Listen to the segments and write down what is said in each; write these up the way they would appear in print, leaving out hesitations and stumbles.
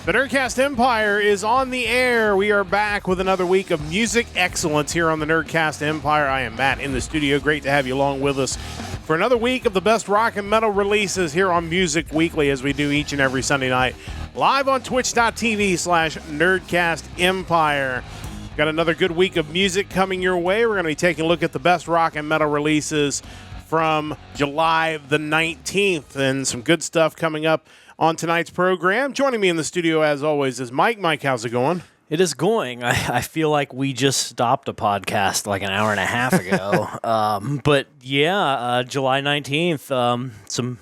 The Nerdcast Empire is on the air. We are back with another week of music excellence here on the Nerdcast Empire. I am Matt in the studio. Great to have you along with us for another week of the best rock and metal releases here on Music Weekly, as we do each and every Sunday night, live on twitch.tv/Nerdcast Empire. Got another good week of music coming your way. We're going to be taking a look at the best rock and metal releases from July the 19th, and some good stuff coming up on tonight's program. Joining me in the studio, as always, is Mike. Mike, how's it going? It is going. I feel like we just stopped a podcast like an hour and a half ago. But yeah, July 19th, some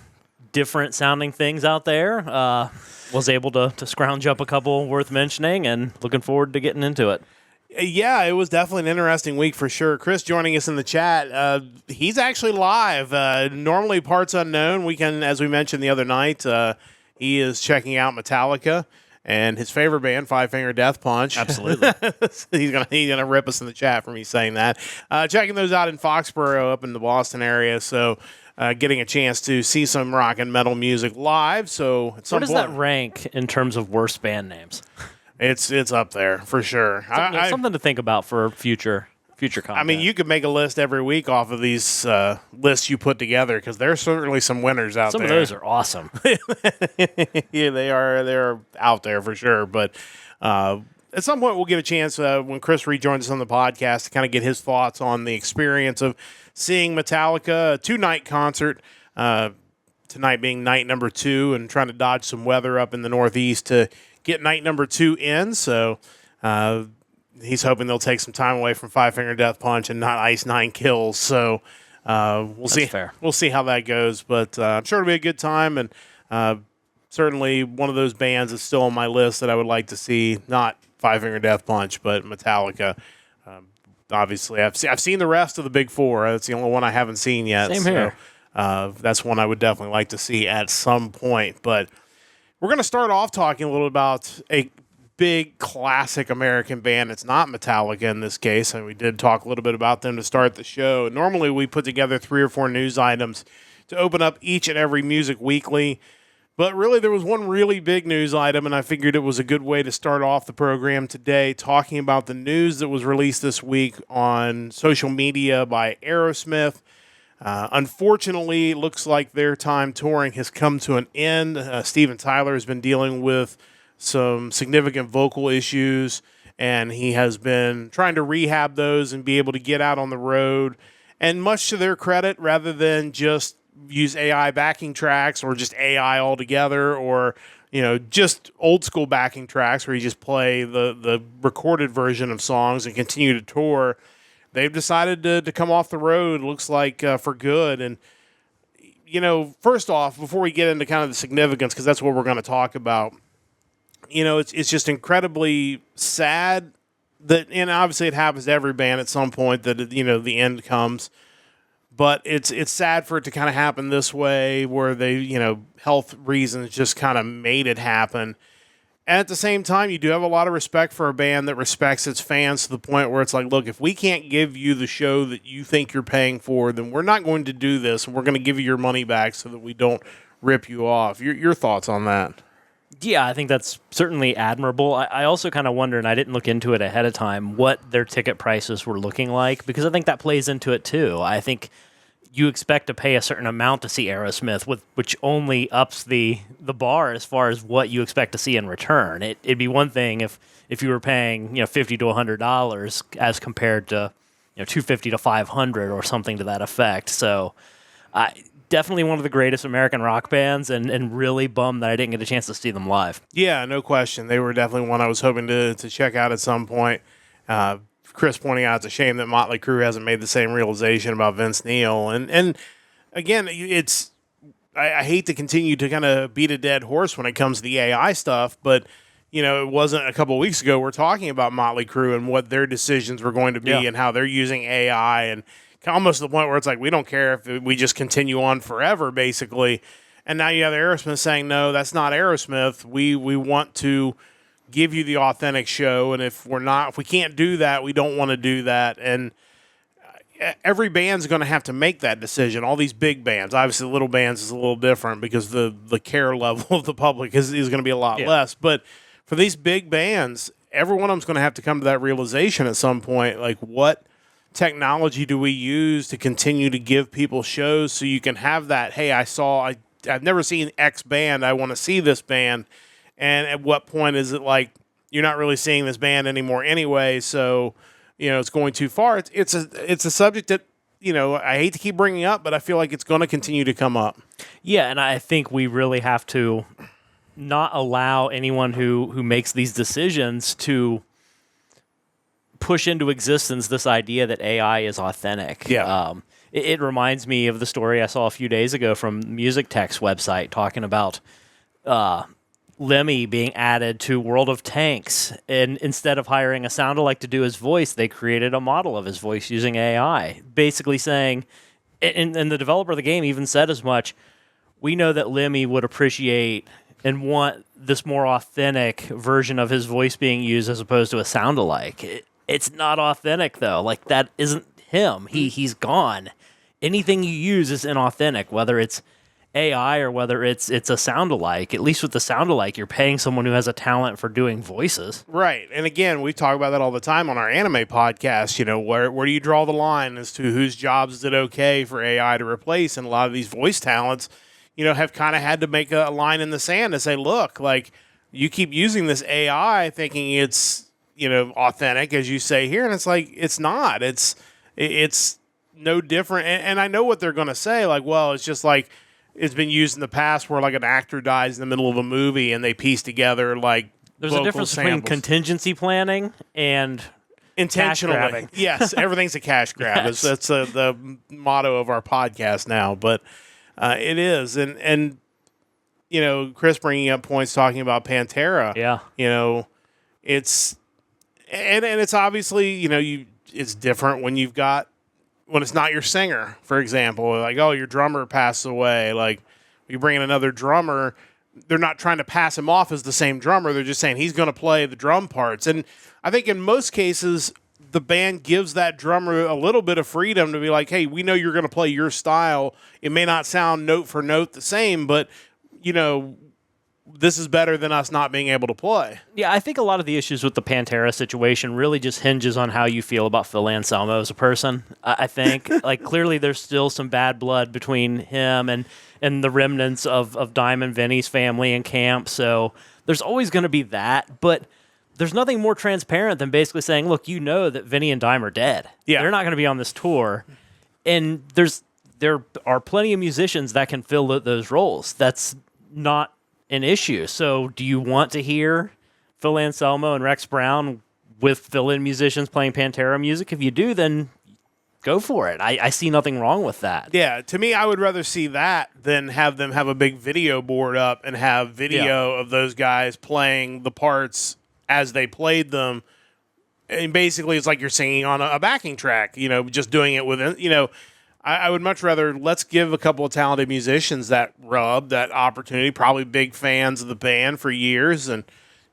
different sounding things out there. Was able to scrounge up a couple worth mentioning, and looking forward to getting into it. Yeah, it was definitely an interesting week for sure. Chris joining us in the chat. He's actually live. Normally parts unknown. We can, as we mentioned the other night, he is checking out Metallica and his favorite band, Five Finger Death Punch. Absolutely. He's gonna rip us in the chat for me saying that. Checking those out in Foxborough up in the Boston area. So getting a chance to see some rock and metal music live. So at some Where does that rank in terms of worst band names? It's up there for sure. Something to think about for future content. I mean, you could make a list every week off of these lists you put together, because there's certainly some winners out there. Some of those are awesome. Yeah, they're out there for sure. But at some point, we'll get a chance when Chris rejoins us on the podcast to kind of get his thoughts on the experience of seeing Metallica, a 2-night concert, tonight being night number 2, and trying to dodge some weather up in the Northeast to get night number 2 in. So he's hoping they'll take some time away from Five Finger Death Punch and not Ice Nine Kills. So we'll see. Fair. We'll see how that goes. But I'm sure it'll be a good time, and certainly one of those bands is still on my list that I would like to see. Not Five Finger Death Punch, but Metallica. Obviously, I've seen the rest of the big four. That's the only one I haven't seen yet. Same here. That's one I would definitely like to see at some point. But we're going to start off talking a little about a big classic American band. It's not Metallica in this case, and we did talk a little bit about them to start the show. Normally, we put together 3 or 4 news items to open up each and every Music Weekly, but really there was one really big news item, and I figured it was a good way to start off the program today, talking about the news that was released this week on social media by Aerosmith. Unfortunately, it looks like their time touring has come to an end. Steven Tyler has been dealing with some significant vocal issues, and he has been trying to rehab those and be able to get out on the road. And much to their credit, rather than just use AI backing tracks or just AI altogether, or just old school backing tracks where you just play the recorded version of songs and continue to tour, they've decided to come off the road, looks like, for good. And, first off, before we get into kind of the significance, because that's what we're going to talk about, it's just incredibly sad that, and obviously it happens to every band at some point that, the end comes. But it's sad for it to kind of happen this way, where they, health reasons just kind of made it happen. And at the same time, you do have a lot of respect for a band that respects its fans to the point where it's like, look, if we can't give you the show that you think you're paying for, then we're not going to do this, and we're going to give you your money back so that we don't rip you off. Your thoughts on that? Yeah, I think that's certainly admirable. I also kind of wonder, and I didn't look into it ahead of time, what their ticket prices were looking like, because I think that plays into it too. I think you expect to pay a certain amount to see Aerosmith, which only ups the bar as far as what you expect to see in return. It'd be one thing if you were paying $50 to $100 as compared to $250 to $500 or something to that effect. So definitely one of the greatest American rock bands, and really bummed that I didn't get a chance to see them live. Yeah, no question. They were definitely one I was hoping to check out at some point. Chris pointing out it's a shame that Motley Crue hasn't made the same realization about Vince Neil. And again, I hate to continue to kind of beat a dead horse when it comes to the AI stuff, but it wasn't a couple of weeks ago we're talking about Motley Crue and what their decisions were going to be, and how they're using AI, and almost to the point where it's like, we don't care if we just continue on forever, basically. And now you have Aerosmith saying, no, that's not Aerosmith. We want to give you the authentic show, and if we can't do that, we don't want to do that. And every band's going to have to make that decision. All these big bands, obviously, the little bands is a little different because the care level of the public is going to be a lot less. But for these big bands, every one of them's going to have to come to that realization at some point. Like, what technology do we use to continue to give people shows so you can have that, hey, I've never seen X band, I want to see this band. And at what point is it like, you're not really seeing this band anymore anyway, so, it's going too far. It's a subject that, I hate to keep bringing up, but I feel like it's going to continue to come up. Yeah, and I think we really have to not allow anyone who makes these decisions to push into existence this idea that AI is authentic. Yeah. It reminds me of the story I saw a few days ago from Music Tech's website talking about Lemmy being added to World of Tanks, and instead of hiring a sound-alike to do his voice, they created a model of his voice using AI, basically saying, and the developer of the game even said as much, we know that Lemmy would appreciate and want this more authentic version of his voice being used as opposed to a sound-alike. It's not authentic, though. Like, that isn't him. He's gone. Anything you use is inauthentic, whether it's AI or whether it's a sound-alike. At least with the sound-alike, you're paying someone who has a talent for doing voices. Right. And again, we talk about that all the time on our anime podcast. Where do you draw the line as to whose jobs is it okay for AI to replace? And a lot of these voice talents, have kind of had to make a line in the sand to say, look, like, you keep using this AI thinking it's, authentic, as you say here. And it's like, it's not. It's no different. And I know what they're going to say. Like, well, it's just like, it's been used in the past where like an actor dies in the middle of a movie and they piece together like there's a difference between contingency planning and intentionally. Cash grabbing. Yes, everything's a cash grab. Yes. That's the motto of our podcast now. But it is, and Chris bringing up points talking about Pantera. Yeah, it's and it's obviously it's different when it's not your singer, for example. Like, oh, your drummer passed away. Like, you bring in another drummer, they're not trying to pass him off as the same drummer. They're just saying he's going to play the drum parts. And I think in most cases, the band gives that drummer a little bit of freedom to be like, hey, we know you're going to play your style. It may not sound note for note the same, but, this is better than us not being able to play. Yeah, I think a lot of the issues with the Pantera situation really just hinges on how you feel about Phil Anselmo as a person. I think, like, clearly there's still some bad blood between him and the remnants of Diamond Vinny's family and camp, so there's always going to be that, but there's nothing more transparent than basically saying, look, that Vinny and Dime are dead. Yeah. They're not going to be on this tour, and there are plenty of musicians that can fill those roles. That's not an issue. So do you want to hear Phil Anselmo and Rex Brown with fill-in musicians playing Pantera music? If you do, then go for it. I see nothing wrong with that. Yeah, to me, I would rather see that than have them have a big video board up and have video of those guys playing the parts as they played them. And basically, it's like you're singing on a backing track, just doing it with, I would much rather, let's give a couple of talented musicians that opportunity, probably big fans of the band for years, and,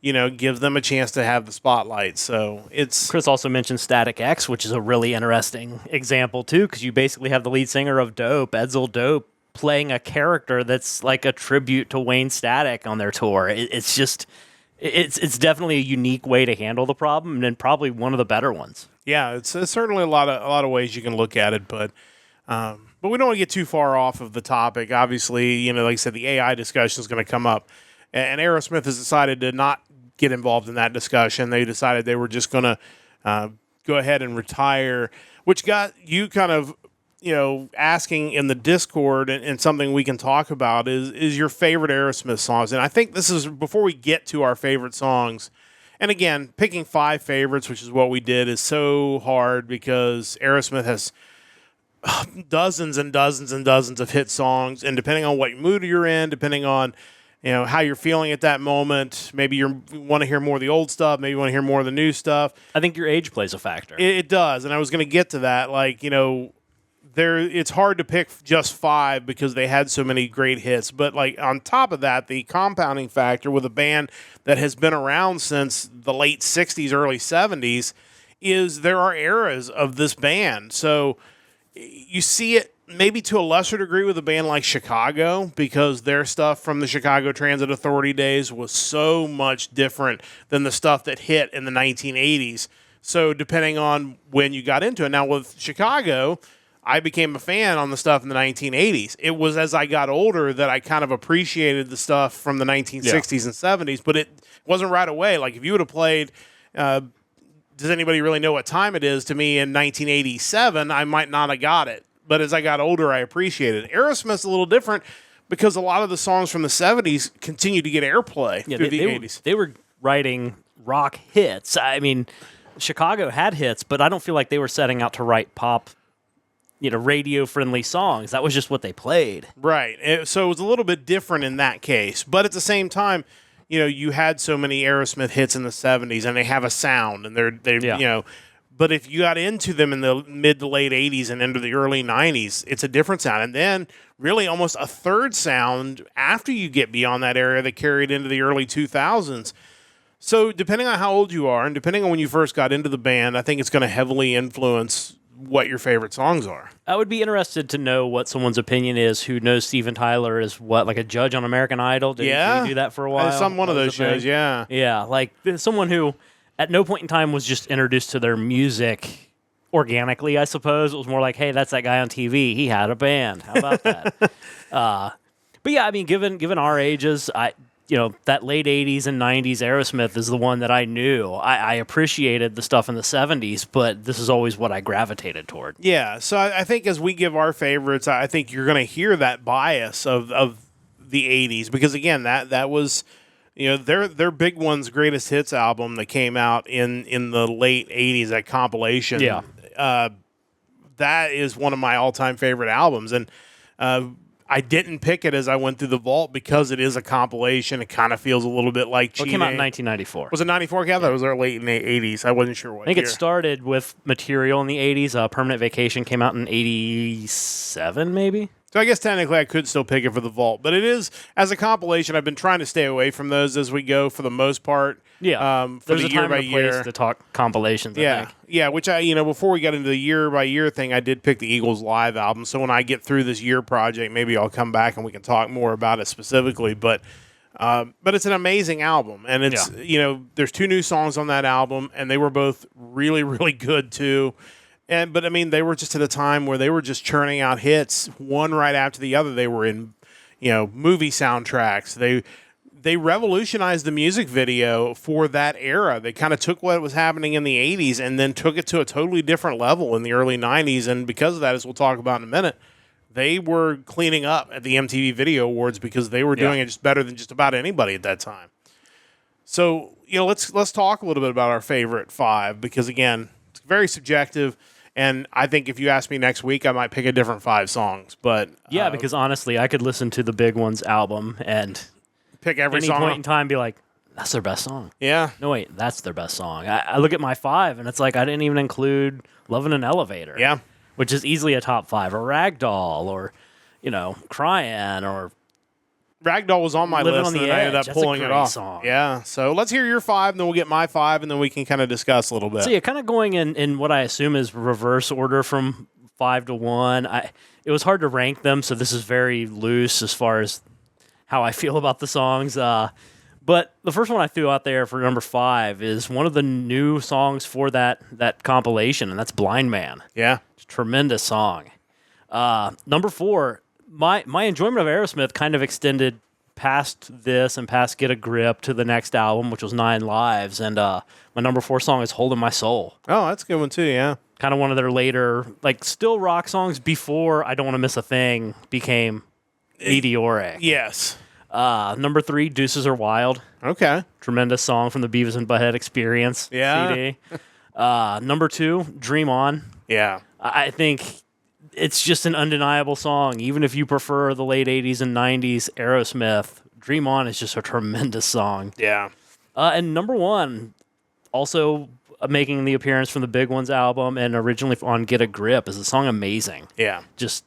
give them a chance to have the spotlight. So it's... Chris also mentioned Static X, which is a really interesting example, too, because you basically have the lead singer of Dope, Edsel Dope, playing a character that's like a tribute to Wayne Static on their tour. It's just... It's definitely a unique way to handle the problem, and probably one of the better ones. Yeah, it's certainly a lot of ways you can look at it, but we don't want to get too far off of the topic. Obviously, like I said, the AI discussion is going to come up, and Aerosmith has decided to not get involved in that discussion. They decided they were just going to go ahead and retire, which got you kind of, asking in the Discord, and something we can talk about is your favorite Aerosmith songs. And I think this is, before we get to our favorite songs, and again, picking 5 favorites, which is what we did, is so hard because Aerosmith has dozens and dozens and dozens of hit songs, and depending on what mood you're in, depending on how you're feeling at that moment, maybe you want to hear more of the old stuff, maybe you want to hear more of the new stuff. I think your age plays a factor. It does, and I was going to get to that. Like, it's hard to pick just 5 because they had so many great hits. But like on top of that, the compounding factor with a band that has been around since the late 60s, early 70s, is there are eras of this band. So you see it maybe to a lesser degree with a band like Chicago, because their stuff from the Chicago Transit Authority days was so much different than the stuff that hit in the 1980s. So depending on when you got into it. Now with Chicago, I became a fan on the stuff in the 1980s. It was as I got older that I kind of appreciated the stuff from the 1960s and 70s, but it wasn't right away. Like if you would have played, does anybody really know what time it is to me in 1987, I might not have got it. But as I got older, I appreciated it. Aerosmith's a little different because a lot of the songs from the 70s continue to get airplay through the 80s. They were writing rock hits. I mean, Chicago had hits, but I don't feel like they were setting out to write pop, radio-friendly songs. That was just what they played. Right. So it was a little bit different in that case. But at the same time, you had so many Aerosmith hits in the 70s, and they have a sound, and they're but if you got into them in the mid to late 80s and into the early 90s, it's a different sound. And then really almost a third sound after you get beyond that area that carried into the early 2000s. So depending on how old you are and depending on when you first got into the band, I think it's going to heavily influence what your favorite songs are. I would be interested to know what someone's opinion is who knows Steven Tyler is like a judge on American Idol. Did he do that for a while? Some one of those shows, yeah. Yeah, like someone who at no point in time was just introduced to their music organically, I suppose. It was more like, hey, that's that guy on TV. He had a band. How about that? But yeah, I mean, given our ages, that late 80s and 90s Aerosmith is the one that I knew. I appreciated the stuff in the 70s, but this is always what I gravitated toward. Yeah, so I think as we give our favorites, I think you're going to hear that bias of the 80s because, again, that was... their Big One's Greatest Hits album that came out in the late 80s, that compilation. Yeah. That is one of my all-time favorite albums. And I didn't pick it as I went through the vault because it is a compilation. It kind of feels a little bit like Cheat. It came out in 1994. Was it 94? Yeah, that was our late in the 80s. I wasn't sure what I think year. It started with Material in the 80s. Permanent Vacation came out in 87, maybe? So I guess technically I could still pick it for the vault, but it is as a compilation. I've been trying to stay away from those as we go for the most part. Yeah, for there's the a year time by and a year place to talk compilations. Yeah, I think. yeah. Which before we got into the year by year thing, I did pick the Eagles live album. So when I get through this year project, maybe I'll come back and we can talk more about it specifically. But it's an amazing album, and it's there's 2 new songs on that album, and they were both really really good too. But I mean, they were just at a time where they were just churning out hits, one right after the other. They were in, movie soundtracks. They revolutionized the music video for that era. They kind of took what was happening in the 80s and then took it to a totally different level in the early 90s. And because of that, as we'll talk about in a minute, they were cleaning up at the MTV Video Awards because they were doing it just better than just about anybody at that time. So, let's talk a little bit about our favorite 5 because, again, it's very subjective. And I think if you ask me next week, I might pick a different 5 songs. But because honestly, I could listen to the Big One's album and pick every any song point in time be like, that's their best song. Yeah. No, wait, that's their best song. I look at my 5, and it's like I didn't even include Love in an Elevator. Yeah. Which is easily a top 5. Or Ragdoll, or, Crying, or... Ragdoll was on my Living list, on the and then I ended Edge. up That's a pulling it great off. song. Yeah, so let's hear your 5, and then we'll get my 5, and then we can kind of discuss a little bit. So yeah, kind of going in what I assume is reverse order from 5 to 1. It was hard to rank them, so this is very loose as far as how I feel about the songs. But the first one I threw out there for number 5 is one of the new songs for that compilation, and that's Blind Man. Yeah. It's a tremendous song. Number 4, my enjoyment of Aerosmith kind of extended past this and past Get a Grip to the next album, which was 9 Lives. And my number 4 song is Holding My Soul. Oh, that's a good one too, yeah. Kind of one of their later, still rock songs before I Don't Want to Miss a Thing became meteoric. Yes. Number 3, Deuces Are Wild. Okay. Tremendous song from the Beavis and Butthead Experience CD. Number 2, Dream On. Yeah. I think it's just an undeniable song. Even if you prefer the late 80s and 90s Aerosmith, Dream On is just a tremendous song. Yeah. And number 1, also making the appearance from the Big Ones album and originally on Get a Grip, is the song Amazing. Yeah. Just,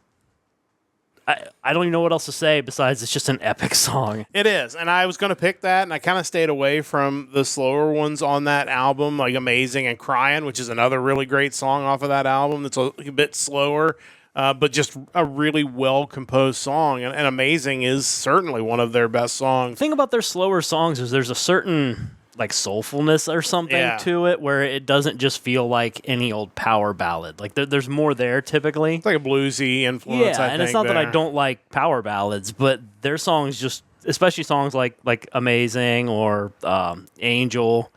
I don't even know what else to say besides it's just an epic song. It is. And I was going to pick that, and I kind of stayed away from the slower ones on that album, like Amazing and Crying, which is another really great song off of that album that's a bit slower. but just a really well-composed song. And Amazing is certainly one of their best songs. The thing about their slower songs is there's a certain like soulfulness or something to it where it doesn't just feel like any old power ballad. Like there's more there typically. It's like a bluesy influence, I think. And it's not that I don't like power ballads, but their songs just, especially songs like Amazing or Angel,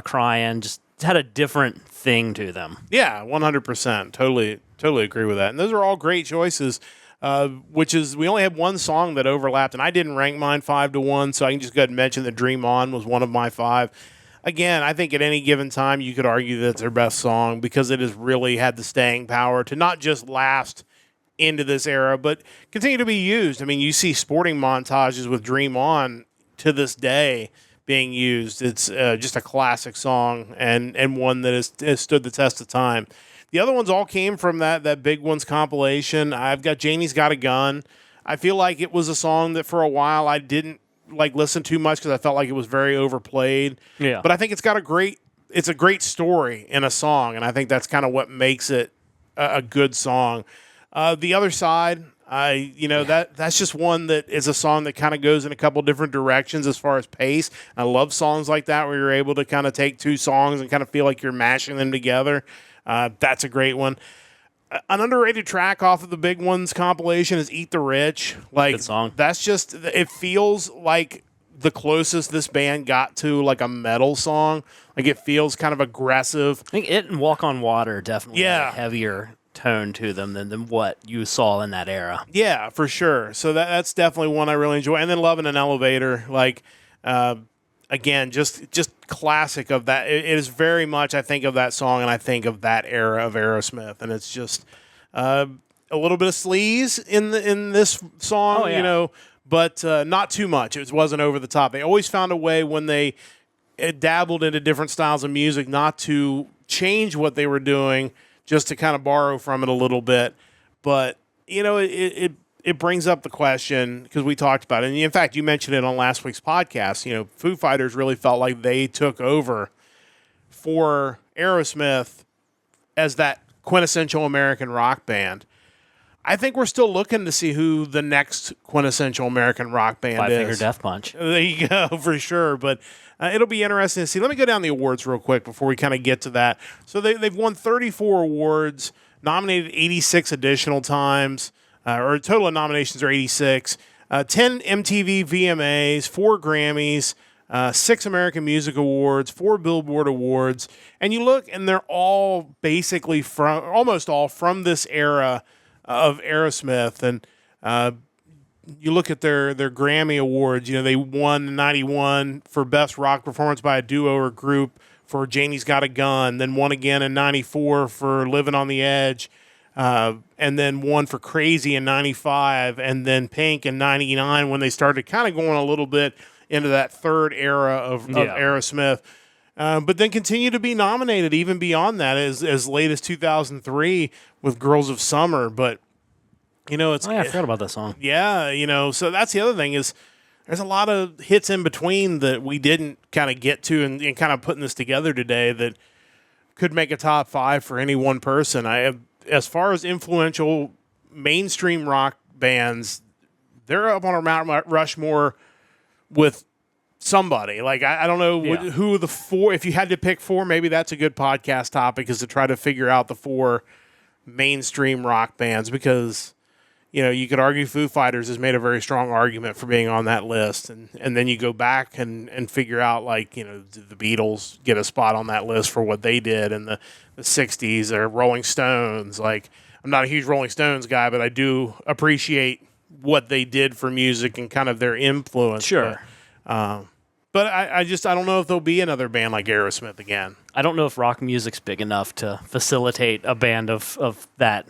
Crying, just had a different thing to them. Yeah, 100%. Totally agree with that. And those are all great choices. Which is, we only had one song that overlapped, and I didn't rank mine 5-1, so I can just go ahead and mention that Dream On was one of my 5. Again, I think at any given time you could argue that it's their best song because it has really had the staying power to not just last into this era, but continue to be used. I mean, you see sporting montages with Dream On to this day being used. It's just a classic song and one that has stood the test of time. The other ones all came from that Big Ones compilation. I've got Janie's Got a Gun. I feel like it was a song that for a while I didn't like listen too much because I felt like it was very overplayed. Yeah. But I think it's a great story in a song, and I think that's kind of what makes it a good song. The Other Side, that's just one that is a song that kind of goes in a couple different directions as far as pace. I love songs like that where you're able to kind of take two songs and kind of feel like you're mashing them together. That's a great one. An underrated track off of the Big Ones compilation is Eat the Rich. Like, good song. That's just, it feels like the closest this band got to like a metal song. Like it feels kind of aggressive. I think it and Walk on Water definitely had a heavier tone to them than what you saw in that era. Yeah, for sure. So that's definitely one I really enjoy. And then Love in an Elevator, like, again, just classic of that. It is very much, I think of that song and I think of that era of Aerosmith, and it's just a little bit of sleaze in this song, but not too much. It wasn't over the top. They always found a way when they dabbled into different styles of music not to change what they were doing, just to kind of borrow from it a little bit. But it brings up the question, because we talked about it, and in fact, you mentioned it on last week's podcast. Foo Fighters really felt like they took over for Aerosmith as that quintessential American rock band. I think we're still looking to see who the next quintessential American rock band Five is. Finger Death Punch. There you go, for sure. But it'll be interesting to see. Let me go down the awards real quick before we kind of get to that. So they've won 34 awards, nominated 86 additional times. Or total of nominations are 86, 10 MTV VMAs, 4 Grammys, 6 American Music Awards, 4 Billboard Awards, and you look and they're all basically almost all from this era of Aerosmith. And you look at their Grammy Awards, they won in 91 for Best Rock Performance by a Duo or Group for Janie's Got a Gun, then won again in 94 for Living on the Edge. And then one for Crazy in 95, and then Pink in 99 when they started kind of going a little bit into that third era of Aerosmith. But then continue to be nominated even beyond that as late as 2003 with Girls of Summer. But, it's... I forgot about that song. Yeah, so that's the other thing is there's a lot of hits in between that we didn't kind of get to and kind of putting this together today that could make a top 5 for any one person. As far as influential mainstream rock bands, they're up on our Mount Rushmore with somebody. Like, I don't know who the 4, if you had to pick 4, maybe that's a good podcast topic, is to try to figure out the 4 mainstream rock bands, because, you could argue Foo Fighters has made a very strong argument for being on that list. And then you go back and figure out, like, did the Beatles get a spot on that list for what they did in the 60s, or Rolling Stones. Like, I'm not a huge Rolling Stones guy, but I do appreciate what they did for music and kind of their influence. Sure. But I don't know if there'll be another band like Aerosmith again. I don't know if rock music's big enough to facilitate a band of that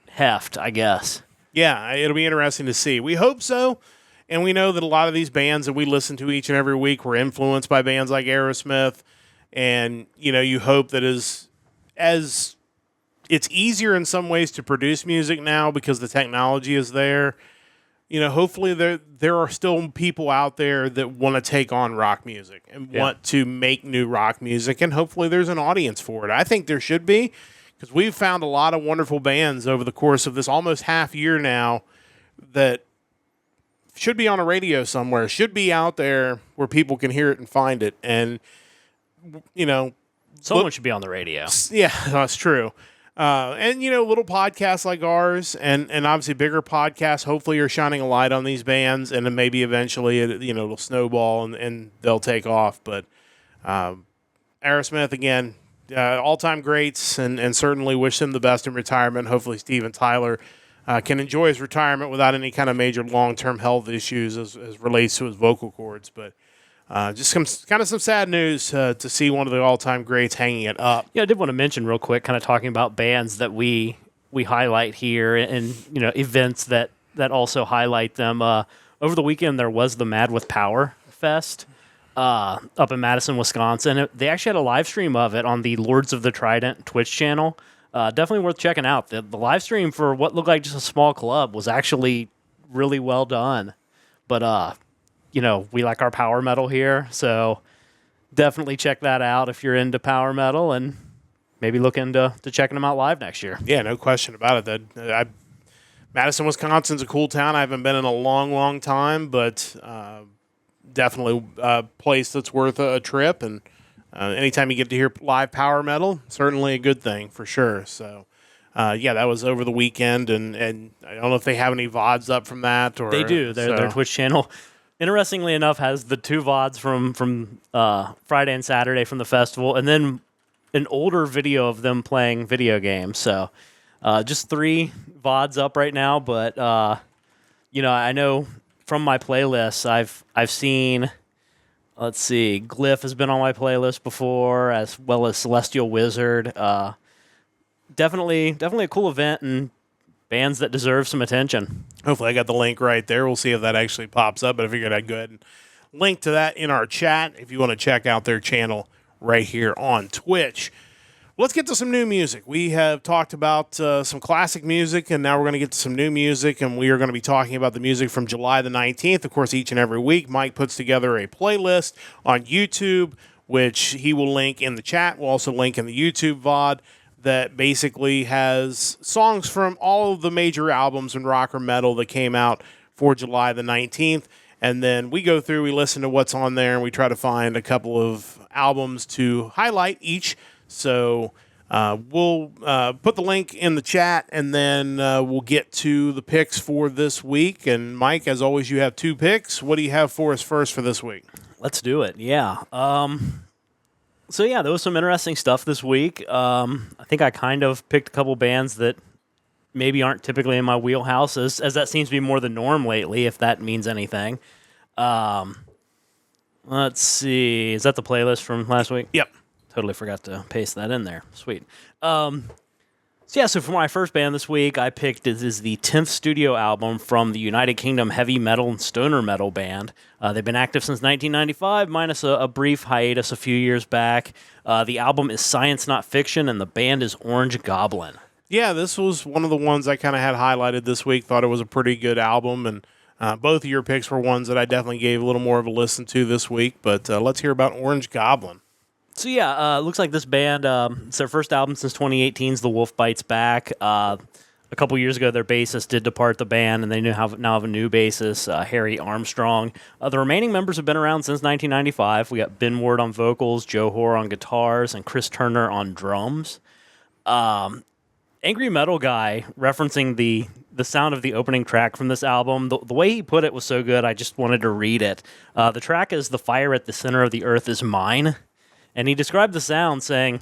heft, I guess. Yeah, it'll be interesting to see. We hope so. And we know that a lot of these bands that we listen to each and every week were influenced by bands like Aerosmith. And, you hope that as it's easier in some ways to produce music now because the technology is there, hopefully there are still people out there that want to take on rock music and want to make new rock music. And hopefully there's an audience for it. I think there should be, because we've found a lot of wonderful bands over the course of this almost half year now that should be on a radio somewhere, should be out there where people can hear it and find it. And, Someone should be on the radio. yeah, that's true. And, little podcasts like ours and obviously bigger podcasts hopefully are shining a light on these bands, and then maybe eventually, it'll snowball and they'll take off. But Aerosmith, again, all-time greats, and certainly wish him the best in retirement. Hopefully Steven Tyler can enjoy his retirement without any kind of major long-term health issues as relates to his vocal cords. But just some sad news to see one of the all-time greats hanging it up. Yeah, I did want to mention real quick, kind of talking about bands that we highlight here, and events that also highlight them. Over the weekend, there was the Mad with Power Fest up in Madison, Wisconsin. They actually had a live stream of it on the Lords of the Trident Twitch channel. Definitely worth checking out. The live stream for what looked like just a small club was actually really well done. But we like our power metal here, so definitely check that out if you're into power metal, and maybe look into checking them out live next year. Yeah, no question about it. Madison, Wisconsin's a cool town. I haven't been in a long, long time, but definitely a place that's worth a trip. And anytime you get to hear live power metal, certainly a good thing for sure. So, that was over the weekend, and I don't know if they have any VODs up from that. Or they do. Their Twitch channel, interestingly enough, has the 2 VODs from Friday and Saturday from the festival, and then an older video of them playing video games. So just 3 VODs up right now, but I know from my playlists, I've seen, let's see, Glyph has been on my playlist before, as well as Celestial Wizard. Definitely a cool event, and bands that deserve some attention. Hopefully I got the link right there. We'll see if that actually pops up, but I figured I'd go ahead and link to that in our chat if you want to check out their channel right here on Twitch. Let's get to some new music. We have talked about some classic music, and now we're going to get to some new music, and we are going to be talking about the music from July the 19th. Of course, each and every week, Mike puts together a playlist on YouTube, which he will link in the chat. We'll also link in the YouTube VOD that basically has songs from all of the major albums in rock or metal that came out for July the 19th. And then we go through, we listen to what's on there, and we try to find a couple of albums to highlight each. So we'll put the link in the chat, and then we'll get to the picks for this week. And Mike, as always, you have 2 picks. What do you have for us first for this week? Let's do it. Yeah. There was some interesting stuff this week. I think I kind of picked a couple bands that maybe aren't typically in my wheelhouse, as that seems to be more the norm lately, if that means anything. Let's see. Is that the playlist from last week? Yep. Totally forgot to paste that in there. Sweet. So for my first band this week, I picked is the 10th studio album from the United Kingdom heavy metal and stoner metal band. They've been active since 1995, minus a brief hiatus a few years back. The album is Science Not Fiction, and the band is Orange Goblin. Yeah, this was one of the ones I kind of had highlighted this week. Thought it was a pretty good album, and both of your picks were ones that I definitely gave a little more of a listen to this week. But let's hear about Orange Goblin. So looks like this band, it's their first album since 2018's The Wolf Bites Back. A couple years ago, their bassist did depart the band, and they now have a new bassist, Harry Armstrong. The remaining members have been around since 1995. We got Ben Ward on vocals, Joe Hoare on guitars, and Chris Turner on drums. Angry Metal Guy, referencing the sound of the opening track from this album, the way he put it was so good, I just wanted to read it. The track is "The Fire at the Center of the Earth is Mine." And he described the sound saying,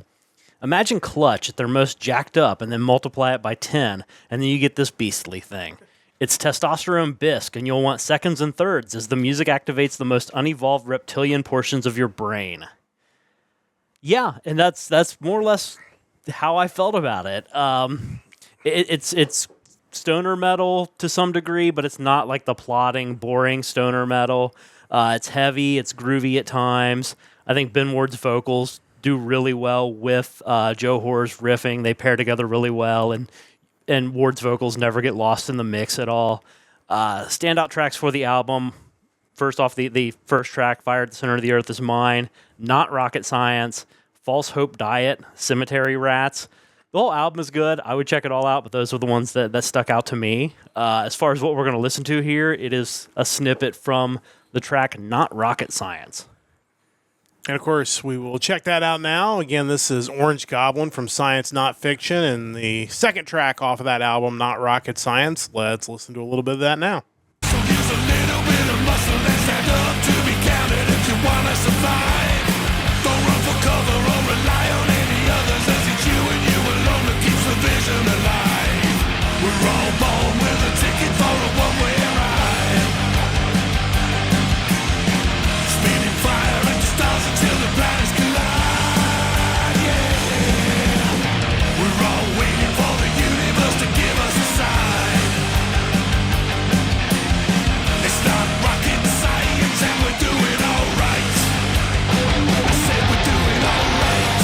imagine Clutch at their most jacked up and then multiply it by 10, and then you get this beastly thing. It's testosterone bisque, and you'll want seconds and thirds as the music activates the most unevolved reptilian portions of your brain. Yeah, and that's more or less how I felt about it. It's stoner metal to some degree, but it's not like the plodding, boring stoner metal. It's heavy, it's groovy at times. I think Ben Ward's vocals do really well with Joe Hoare's riffing. They pair together really well, and Ward's vocals never get lost in the mix at all. Standout tracks for the album. First off, the first track, Fire at the Center of the Earth is Mine, Not Rocket Science, False Hope Diet, Cemetery Rats. The whole album is good. I would check it all out, but those are the ones that stuck out to me. As far as what we're going to listen to here, it is a snippet from the track Not Rocket Science. And, of course, we will check that out now. Again, this is Orange Goblin from Science Not Fiction, and the second track off of that album, Not Rocket Science. Let's listen to a little bit of that now. So use a little bit of muscle and stand up to be counted if you want to survive. Don't run for cover or rely on any others, as it's you and you alone that keeps the vision alive. We're all born with a ticket for a one-way ride. Spinning fire at the stars until the planets collide, yeah. We're all waiting for the universe to give us a sign. It's not rocket science and we're doing all right. I said we're doing all right.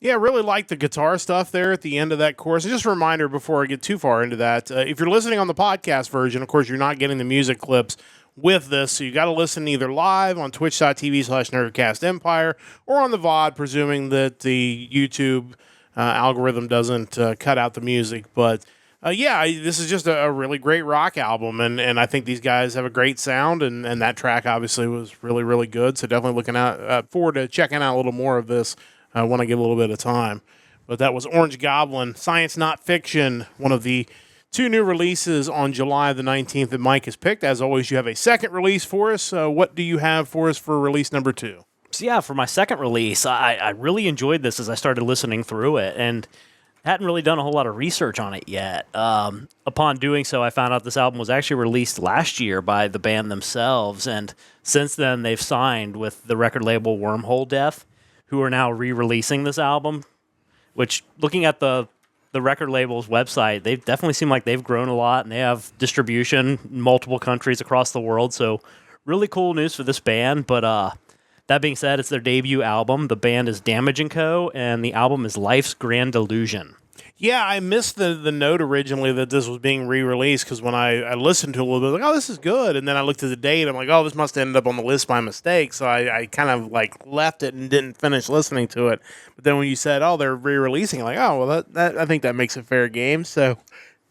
Yeah, I really like the guitar stuff there at the end of that chorus. And just a reminder before I get too far into that, if you're listening on the podcast version, of course, you're not getting the music clips with this, so you got to listen either live on twitch.tv/Nerdcast Empire or on the VOD, presuming that the YouTube algorithm doesn't cut out the music. But this is just a really great rock album, and I think these guys have a great sound, and that track obviously was really, really good. So definitely looking forward to checking out a little more of this when I get a little bit of time. But that was Orange Goblin, Science Not Fiction, one of the two new releases on July the 19th that Mike has picked. As always, you have a second release for us. What do you have for us for release number 2? So yeah, for my second release, I really enjoyed this as I started listening through it, and hadn't really done a whole lot of research on it yet. Upon doing so, I found out this album was actually released last year by the band themselves, and since then they've signed with the record label Wormhole Death, who are now re-releasing this album, which, looking at the record label's website, they definitely seem like they've grown a lot, and they have distribution in multiple countries across the world, so really cool news for this band. But that being said, it's their debut album. The band is Damage & Co., and the album is Life's Grand Delusion. Yeah, I missed the note originally that this was being re-released, because when I listened to it a little bit, like, oh, this is good. And then I looked at the date, I'm like, oh, this must have ended up on the list by mistake. So I kind of like left it and didn't finish listening to it. But then when you said, oh, they're re-releasing, I'm like, oh, well, that I think that makes it fair game. So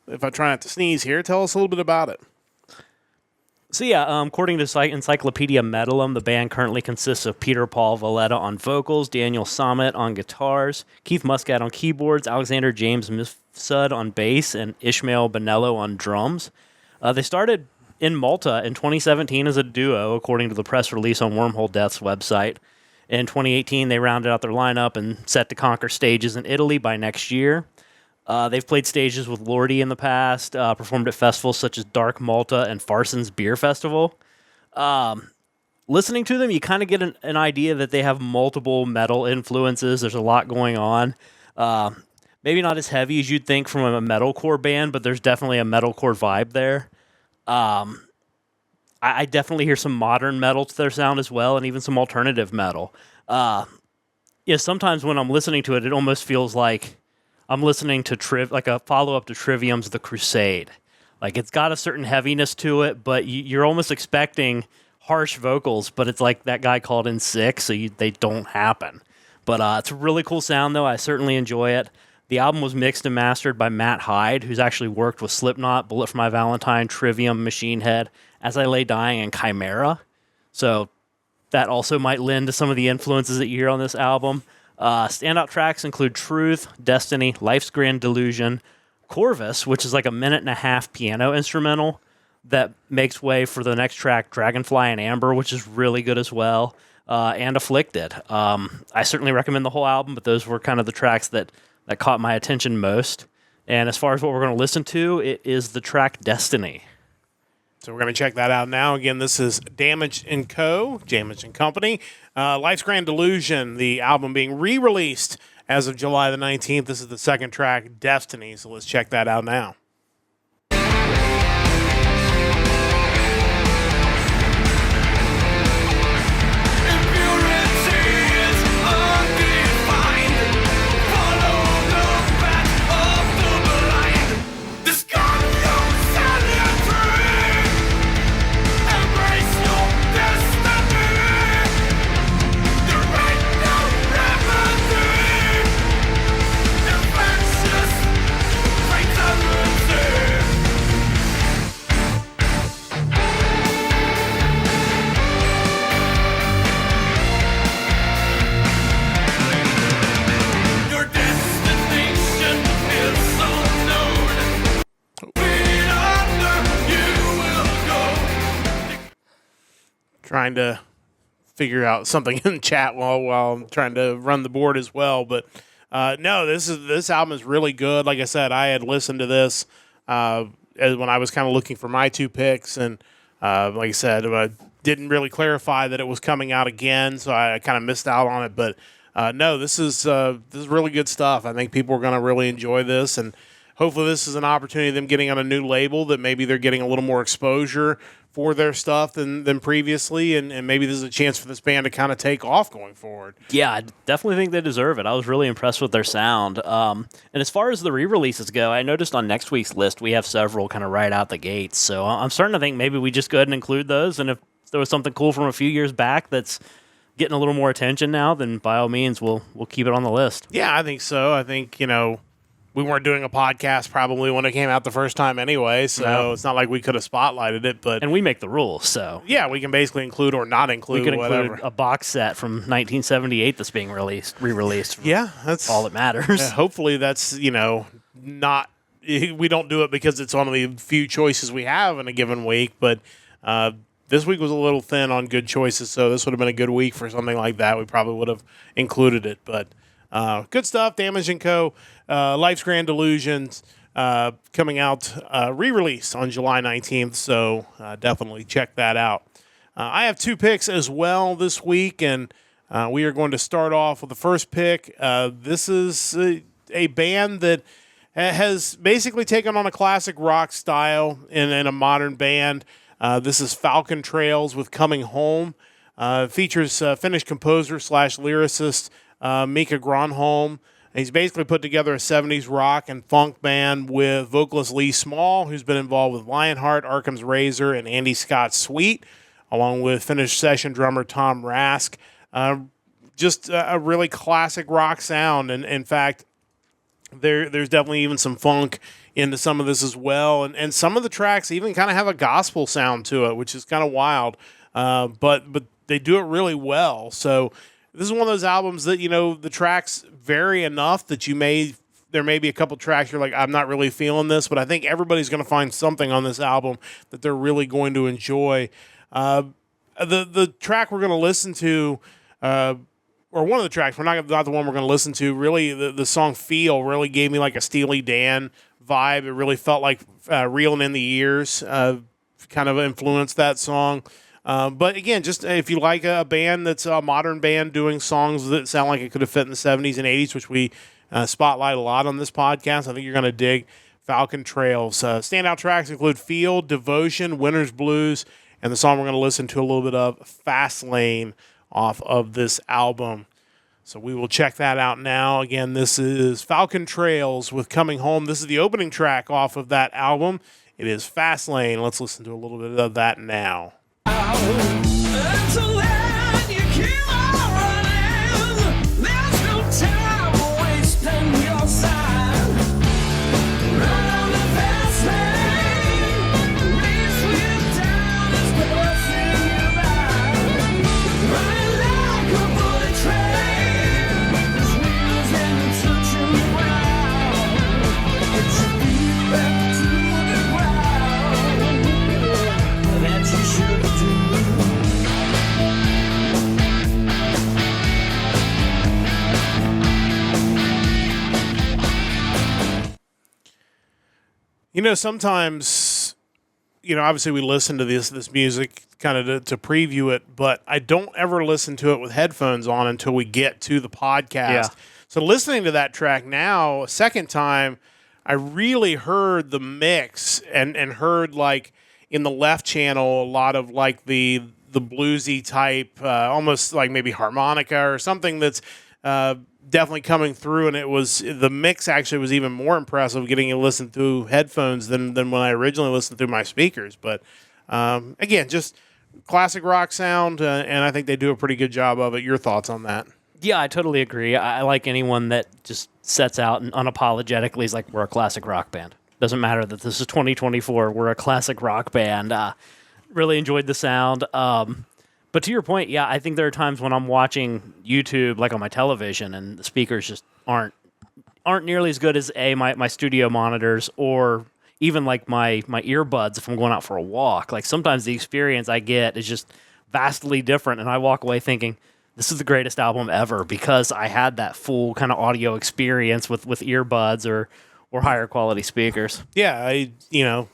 if I try not to sneeze here, tell us a little bit about it. So yeah, according to Encyclopedia Metalum, the band currently consists of Peter Paul Valletta on vocals, Daniel Sammet on guitars, Keith Muscat on keyboards, Alexander James Mifsud on bass, and Ishmael Bonello on drums. They started in Malta in 2017 as a duo, according to the press release on Wormhole Death's website. In 2018, they rounded out their lineup and set to conquer stages in Italy by next year. They've played stages with Lordi in the past, performed at festivals such as Dark Malta and Farson's Beer Festival. Listening to them, you kind of get an idea that they have multiple metal influences. There's a lot going on. Maybe not as heavy as you'd think from a metalcore band, but there's definitely a metalcore vibe there. I definitely hear some modern metal to their sound as well, and even some alternative metal. Sometimes when I'm listening to it, it almost feels like I'm listening to like a follow-up to Trivium's The Crusade. Like, it's got a certain heaviness to it, but you're almost expecting harsh vocals, but it's like that guy called in sick, so they don't happen. But it's a really cool sound, though. I certainly enjoy it. The album was mixed and mastered by Matt Hyde, who's actually worked with Slipknot, Bullet for My Valentine, Trivium, Machine Head, As I Lay Dying, and Chimera. So that also might lend to some of the influences that you hear on this album. Standout tracks include Truth, Destiny, Life's Grand Delusion, Corvus, which is like a 1.5-minute piano instrumental that makes way for the next track, Dragonfly and Amber, which is really good as well, and Afflicted. I certainly recommend the whole album, but those were kind of the tracks that caught my attention most. And as far as what we're going to listen to, it is the track Destiny. So we're going to check that out now. Again, this is Damage & Co., Damage & Company. Life's Grand Delusion, the album being re-released as of July the 19th. This is the second track, Destiny. So let's check that out now. This trying to figure out something in the chat while I'm trying to run the board as well. But no, this album is really good. Like I said, I had listened to this when I was kind of looking for my 2 picks, and like I said, I didn't really clarify that it was coming out again, so I kind of missed out on it. But no, this is really good stuff. I think people are going to really enjoy this, and hopefully this is an opportunity of them getting on a new label that maybe they're getting a little more exposure for their stuff than previously, and maybe this is a chance for this band to kind of take off going forward. Yeah, I definitely think they deserve it. I was really impressed with their sound. And as far as the re-releases go, I noticed on next week's list we have several kind of right out the gates. So I'm starting to think maybe we just go ahead and include those, and if there was something cool from a few years back that's getting a little more attention now, then by all means we'll keep it on the list. Yeah, I think so. I think, we weren't doing a podcast probably when it came out the first time anyway, so It's not like we could have spotlighted it. But and we make the rules, so yeah, we can basically include or not include. We could whatever. include a box set from 1978 that's being re-released. Yeah, that's all that matters. Hopefully, that's not. We don't do it because it's one of the few choices we have in a given week, but this week was a little thin on good choices, so this would have been a good week for something like that. We probably would have included it, but good stuff. Damage & Co. Life's Grand Delusions coming out re-release on July 19th, so definitely check that out. I have 2 picks as well this week, and we are going to start off with the first pick. This is a band that has basically taken on a classic rock style in a modern band. This is Falcon Trails with Coming Home. Features Finnish composer / lyricist Mika Gronholm. He's basically put together a 70s rock and funk band with vocalist Lee Small, who's been involved with Lionheart, Arkham's Razor, and Andy Scott's Sweet, along with Finnish session drummer Tom Rask. Just a really classic rock sound, and in fact, there's definitely even some funk into some of this as well, and some of the tracks even kind of have a gospel sound to it, which is kind of wild, but they do it really well. So this is one of those albums that, the tracks vary enough that there may be a couple tracks you're like, I'm not really feeling this, but I think everybody's going to find something on this album that they're really going to enjoy. The track we're going to listen to, or one of the tracks, we're not the one we're going to listen to, really the song Feel really gave me like a Steely Dan vibe. It really felt like Reeling in the Years kind of influenced that song. But again, just if you like a band that's a modern band doing songs that sound like it could have fit in the 70s and 80s, which we spotlight a lot on this podcast, I think you're going to dig Falcon Trails. Standout tracks include Field, Devotion, Winter's Blues, and the song we're going to listen to a little bit of, Fast Lane, off of this album. So we will check that out now. Again, this is Falcon Trails with Coming Home. This is the opening track off of that album. It is Fast Lane. Let's listen to a little bit of that now. Until then, you keep on running. There's no time wasting your time. Run on the fast lane. Race you down as passing you by. Running like a bullet train. There's wheels and touching the ground. It should be back to the ground. That you should do. Sometimes, obviously we listen to this music kind of to preview it, but I don't ever listen to it with headphones on until we get to the podcast. Yeah. So listening to that track now, a second time, I really heard the mix and heard like in the left channel a lot of like the bluesy type, almost like maybe harmonica or something that's definitely coming through, and the mix actually was even more impressive getting to listen through headphones than when I originally listened through my speakers. But again, just classic rock sound, and I think they do a pretty good job of it. Your thoughts on that? Yeah, I totally agree. I like anyone that just sets out and unapologetically is like, we're a classic rock band. Doesn't matter that this is 2024, we're a classic rock band. Really enjoyed the sound. But to your point, yeah, I think there are times when I'm watching YouTube, like on my television, and the speakers just aren't nearly as good as my studio monitors, or even like my earbuds if I'm going out for a walk. Like sometimes the experience I get is just vastly different, and I walk away thinking, this is the greatest album ever because I had that full kind of audio experience with earbuds or higher quality speakers. Yeah,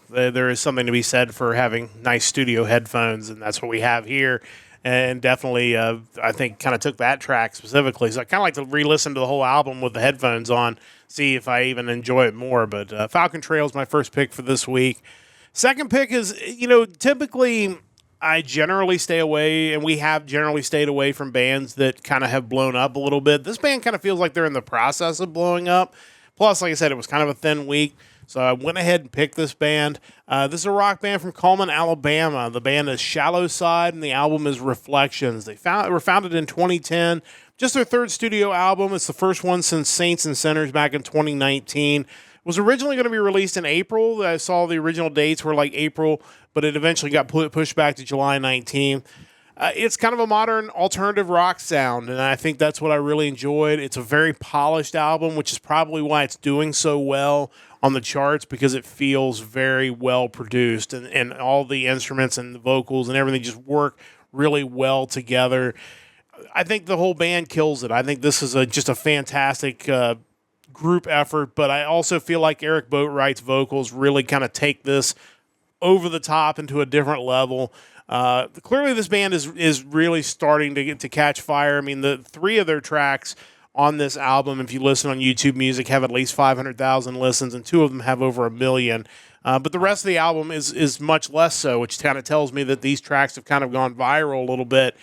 there is something to be said for having nice studio headphones, and that's what we have here. And definitely, I think, kind of took that track specifically. So I kind of like to re-listen to the whole album with the headphones on, see if I even enjoy it more. But Falcon Trail is my first pick for this week. Second pick is, typically I generally stay away, and we have generally stayed away from bands that kind of have blown up a little bit. This band kind of feels like they're in the process of blowing up. Plus, like I said, it was kind of a thin week. So I went ahead and picked this band. This is a rock band from Cullman, Alabama. The band is Shallow Side, and the album is Reflections. They were founded in 2010. Just their third studio album. It's the first one since Saints and Sinners back in 2019. It was originally going to be released in April. I saw the original dates were like April, but it eventually got pushed back to July 19th. It's kind of a modern alternative rock sound, and I think that's what I really enjoyed. It's a very polished album, which is probably why it's doing so well on the charts, because it feels very well produced, and all the instruments and the vocals and everything just work really well together. I think the whole band kills it. I think this is just a fantastic group effort, but I also feel like Eric Boatwright's vocals really kind of take this over the top into a different level. Clearly this band is really starting to catch fire. I mean, the three of their tracks on this album, if you listen on YouTube Music, have at least 500,000 listens, and two of them have over 1 million. But the rest of the album is much less so, which kind of tells me that these tracks have kind of gone viral a little bit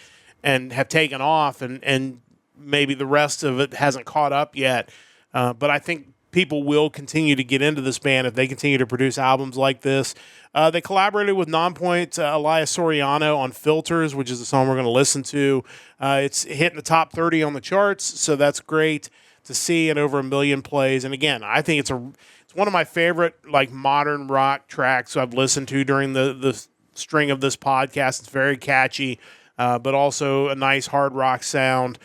and have taken off, and maybe the rest of it hasn't caught up yet. But I think people will continue to get into this band if they continue to produce albums like this. They collaborated with Nonpoint Elias Soriano on Filters, which is the song we're going to listen to. It's hitting the top 30 on the charts, so that's great to see, and over 1 million plays. And again, I think it's one of my favorite modern rock tracks I've listened to during the string of this podcast. It's very catchy, but also a nice hard rock sound.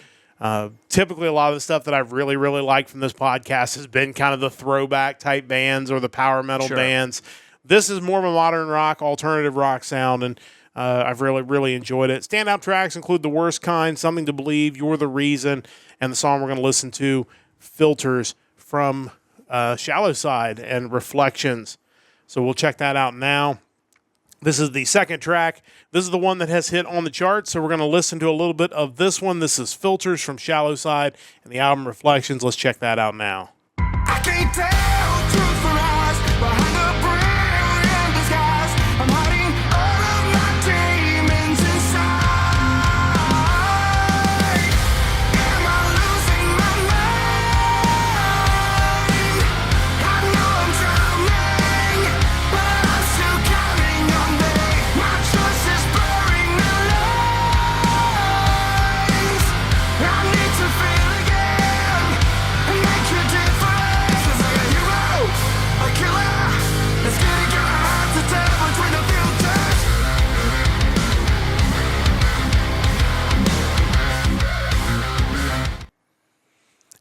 Typically, a lot of the stuff that I've really, really liked from this podcast has been kind of the throwback type bands or the power metal bands. This is more of a modern rock, alternative rock sound, and I've really, really enjoyed it. Standout tracks include The Worst Kind, Something to Believe, You're the Reason, and the song we're going to listen to, Filters, from Shallow Side and Reflections. So we'll check that out now. This is the second track. This is the one that has hit on the charts, so we're going to listen to a little bit of this one. This is Filters from Shallow Side and the album Reflections. Let's check that out now. I can't tell truth from lies behind the brilliant disguise. I'm hiding all of my demons inside. Am I losing my mind? I know I'm drowning, but I'm still counting on me. My choice is blurring the lines. I need to feel again and make a difference. It's like a hero, a killer. It's getting kinda hard to tell between the filters.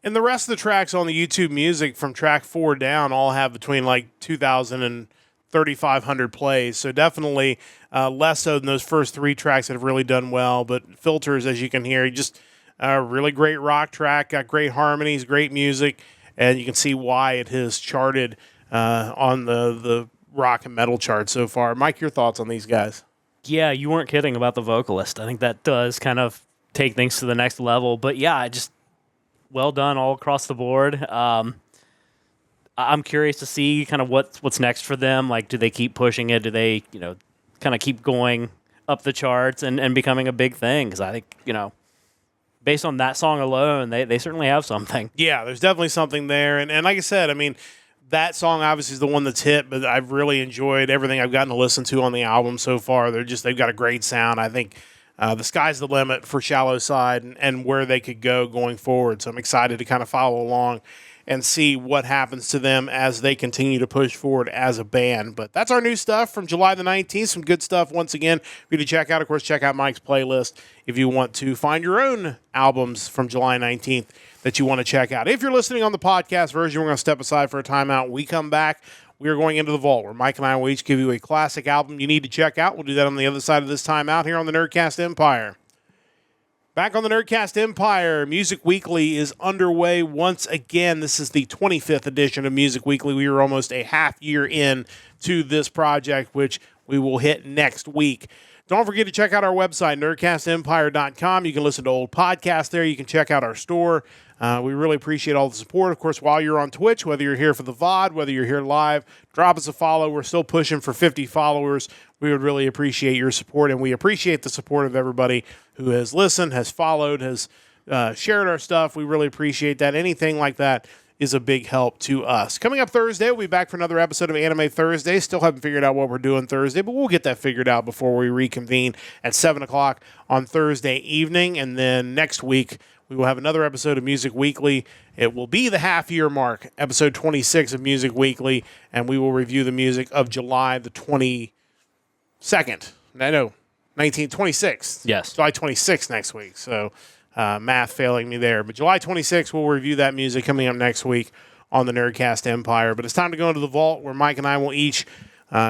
And the rest of the tracks on the YouTube Music from track 4 down all have between 2,000 and 3,500 plays. So definitely less so than those first 3 tracks that have really done well. But Filters, as you can hear, just a really great rock track, got great harmonies, great music, and you can see why it has charted on the rock and metal chart so far. Mike, your thoughts on these guys? Yeah, you weren't kidding about the vocalist. I think that does kind of take things to the next level. But yeah, just well done all across the board. I'm curious to see kind of what's next for them. Do they keep pushing it? Do they, kind of keep going up the charts and becoming a big thing? Because I think, based on that song alone, they certainly have something. Yeah, there's definitely something there. And like I said, I mean, that song obviously is the one that's hit, but I've really enjoyed everything I've gotten to listen to on the album so far. They've got a great sound. I think the sky's the limit for Shallow Side and where they could go going forward. So I'm excited to kind of follow along. and see what happens to them as they continue to push forward as a band. But that's our new stuff from July the 19th. Some good stuff once again for you to check out. Of course, check out Mike's playlist if you want to find your own albums from July 19th that you want to check out. If you're listening on the podcast version, we're going to step aside for a timeout. When we come back, we are going into the vault where Mike and I will each give you a classic album you need to check out. We'll do that on the other side of this timeout here on the Nerdcast Empire. Back on the Nerdcast Empire, Music Weekly is underway once again. This is the 25th edition of Music Weekly. We are almost a half year in to this project, which we will hit next week. Don't forget to check out our website, nerdcastempire.com. You can listen to old podcasts there. You can check out our store. We really appreciate all the support. Of course, while you're on Twitch, whether you're here for the VOD, whether you're here live, drop us a follow. We're still pushing for 50 followers. We would really appreciate your support, and we appreciate the support of everybody who has listened, has followed, has shared our stuff. We really appreciate that. Anything like that is a big help to us. Coming up Thursday, we'll be back for another episode of Anime Thursday. Still haven't figured out what we're doing Thursday, but we'll get that figured out before we reconvene at 7 o'clock on Thursday evening. And then next week, we will have another episode of Music Weekly. It will be the half-year mark, episode 26 of Music Weekly, and we will review the music of July the 22nd. 26th. Yes. July 26th next week. So math failing me there. But July 26th, we'll review that music coming up next week on the Nerdcast Empire. But it's time to go into the vault where Mike and I will each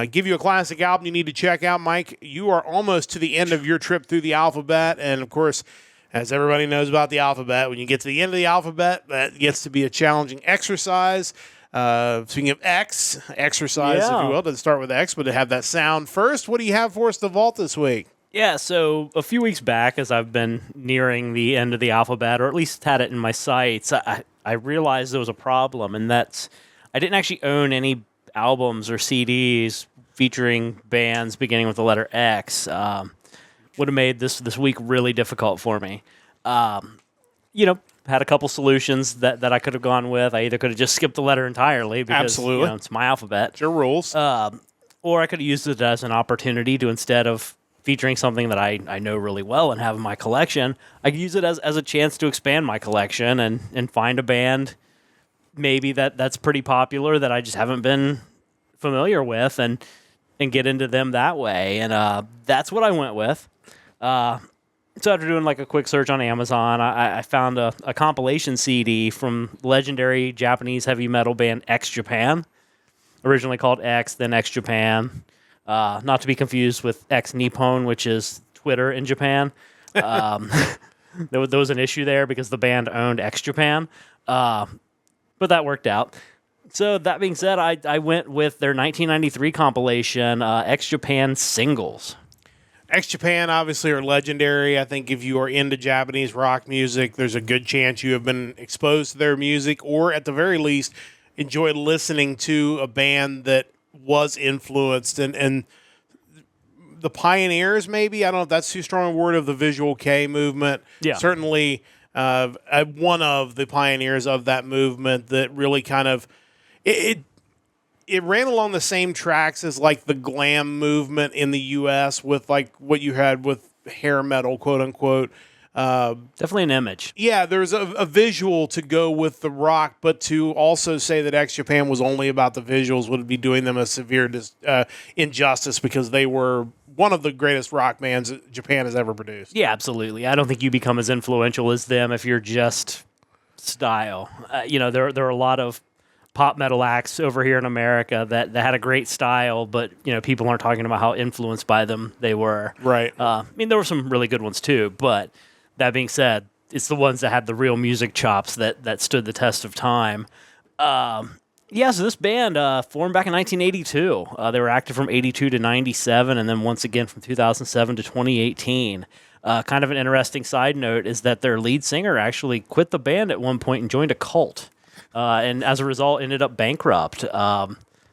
give you a classic album you need to check out. Mike, you are almost to the end of your trip through the alphabet. And, of course, as everybody knows about the alphabet, when you get to the end of the alphabet, that gets to be a challenging exercise. Speaking of exercise, if you will, doesn't start with X, but to have that sound first. What do you have for us to vault this week? Yeah, so a few weeks back, as I've been nearing the end of the alphabet, or at least had it in my sights, I realized there was a problem, and that's I didn't actually own any albums or CDs featuring bands beginning with the letter X. Would have made this week really difficult for me. Had a couple solutions that I could have gone with. I either could have just skipped the letter entirely because it's my alphabet. It's your rules. Or I could have used it as an opportunity to, instead of featuring something that I know really well and have in my collection, I could use it as a chance to expand my collection and find a band maybe that's pretty popular that I just haven't been familiar with and get into them that way. And that's what I went with. So after doing like a quick search on Amazon, I found a compilation CD from legendary Japanese heavy metal band X Japan, originally called X, then X Japan. Not to be confused with X Nippon, which is Twitter in Japan. There was an issue there because the band owned X Japan, but that worked out. So that being said, I went with their 1993 compilation, X Japan Singles. X Japan obviously are legendary. I think if you are into Japanese rock music, there's a good chance you have been exposed to their music, or at the very least, enjoyed listening to a band that was influenced and the pioneers, maybe. I don't know if that's too strong a word, of the Visual Kei movement. Yeah. Certainly one of the pioneers of that movement that really kind of it ran along the same tracks as like the glam movement in the U.S. with like what you had with hair metal, quote unquote. Definitely an image. Yeah, there's a visual to go with the rock, but to also say that X Japan was only about the visuals would be doing them a severe injustice, because they were one of the greatest rock bands Japan has ever produced. Yeah, absolutely. I don't think you become as influential as them if you're just style. There are a lot of pop metal acts over here in America that had a great style, but people aren't talking about how influenced by them they were. Right. There were some really good ones too, but that being said, it's the ones that had the real music chops that stood the test of time. So this band formed back in 1982. They were active from 82 to 97, and then once again from 2007 to 2018. Kind of an interesting side note is that their lead singer actually quit the band at one point and joined a cult. And as a result, ended up bankrupt.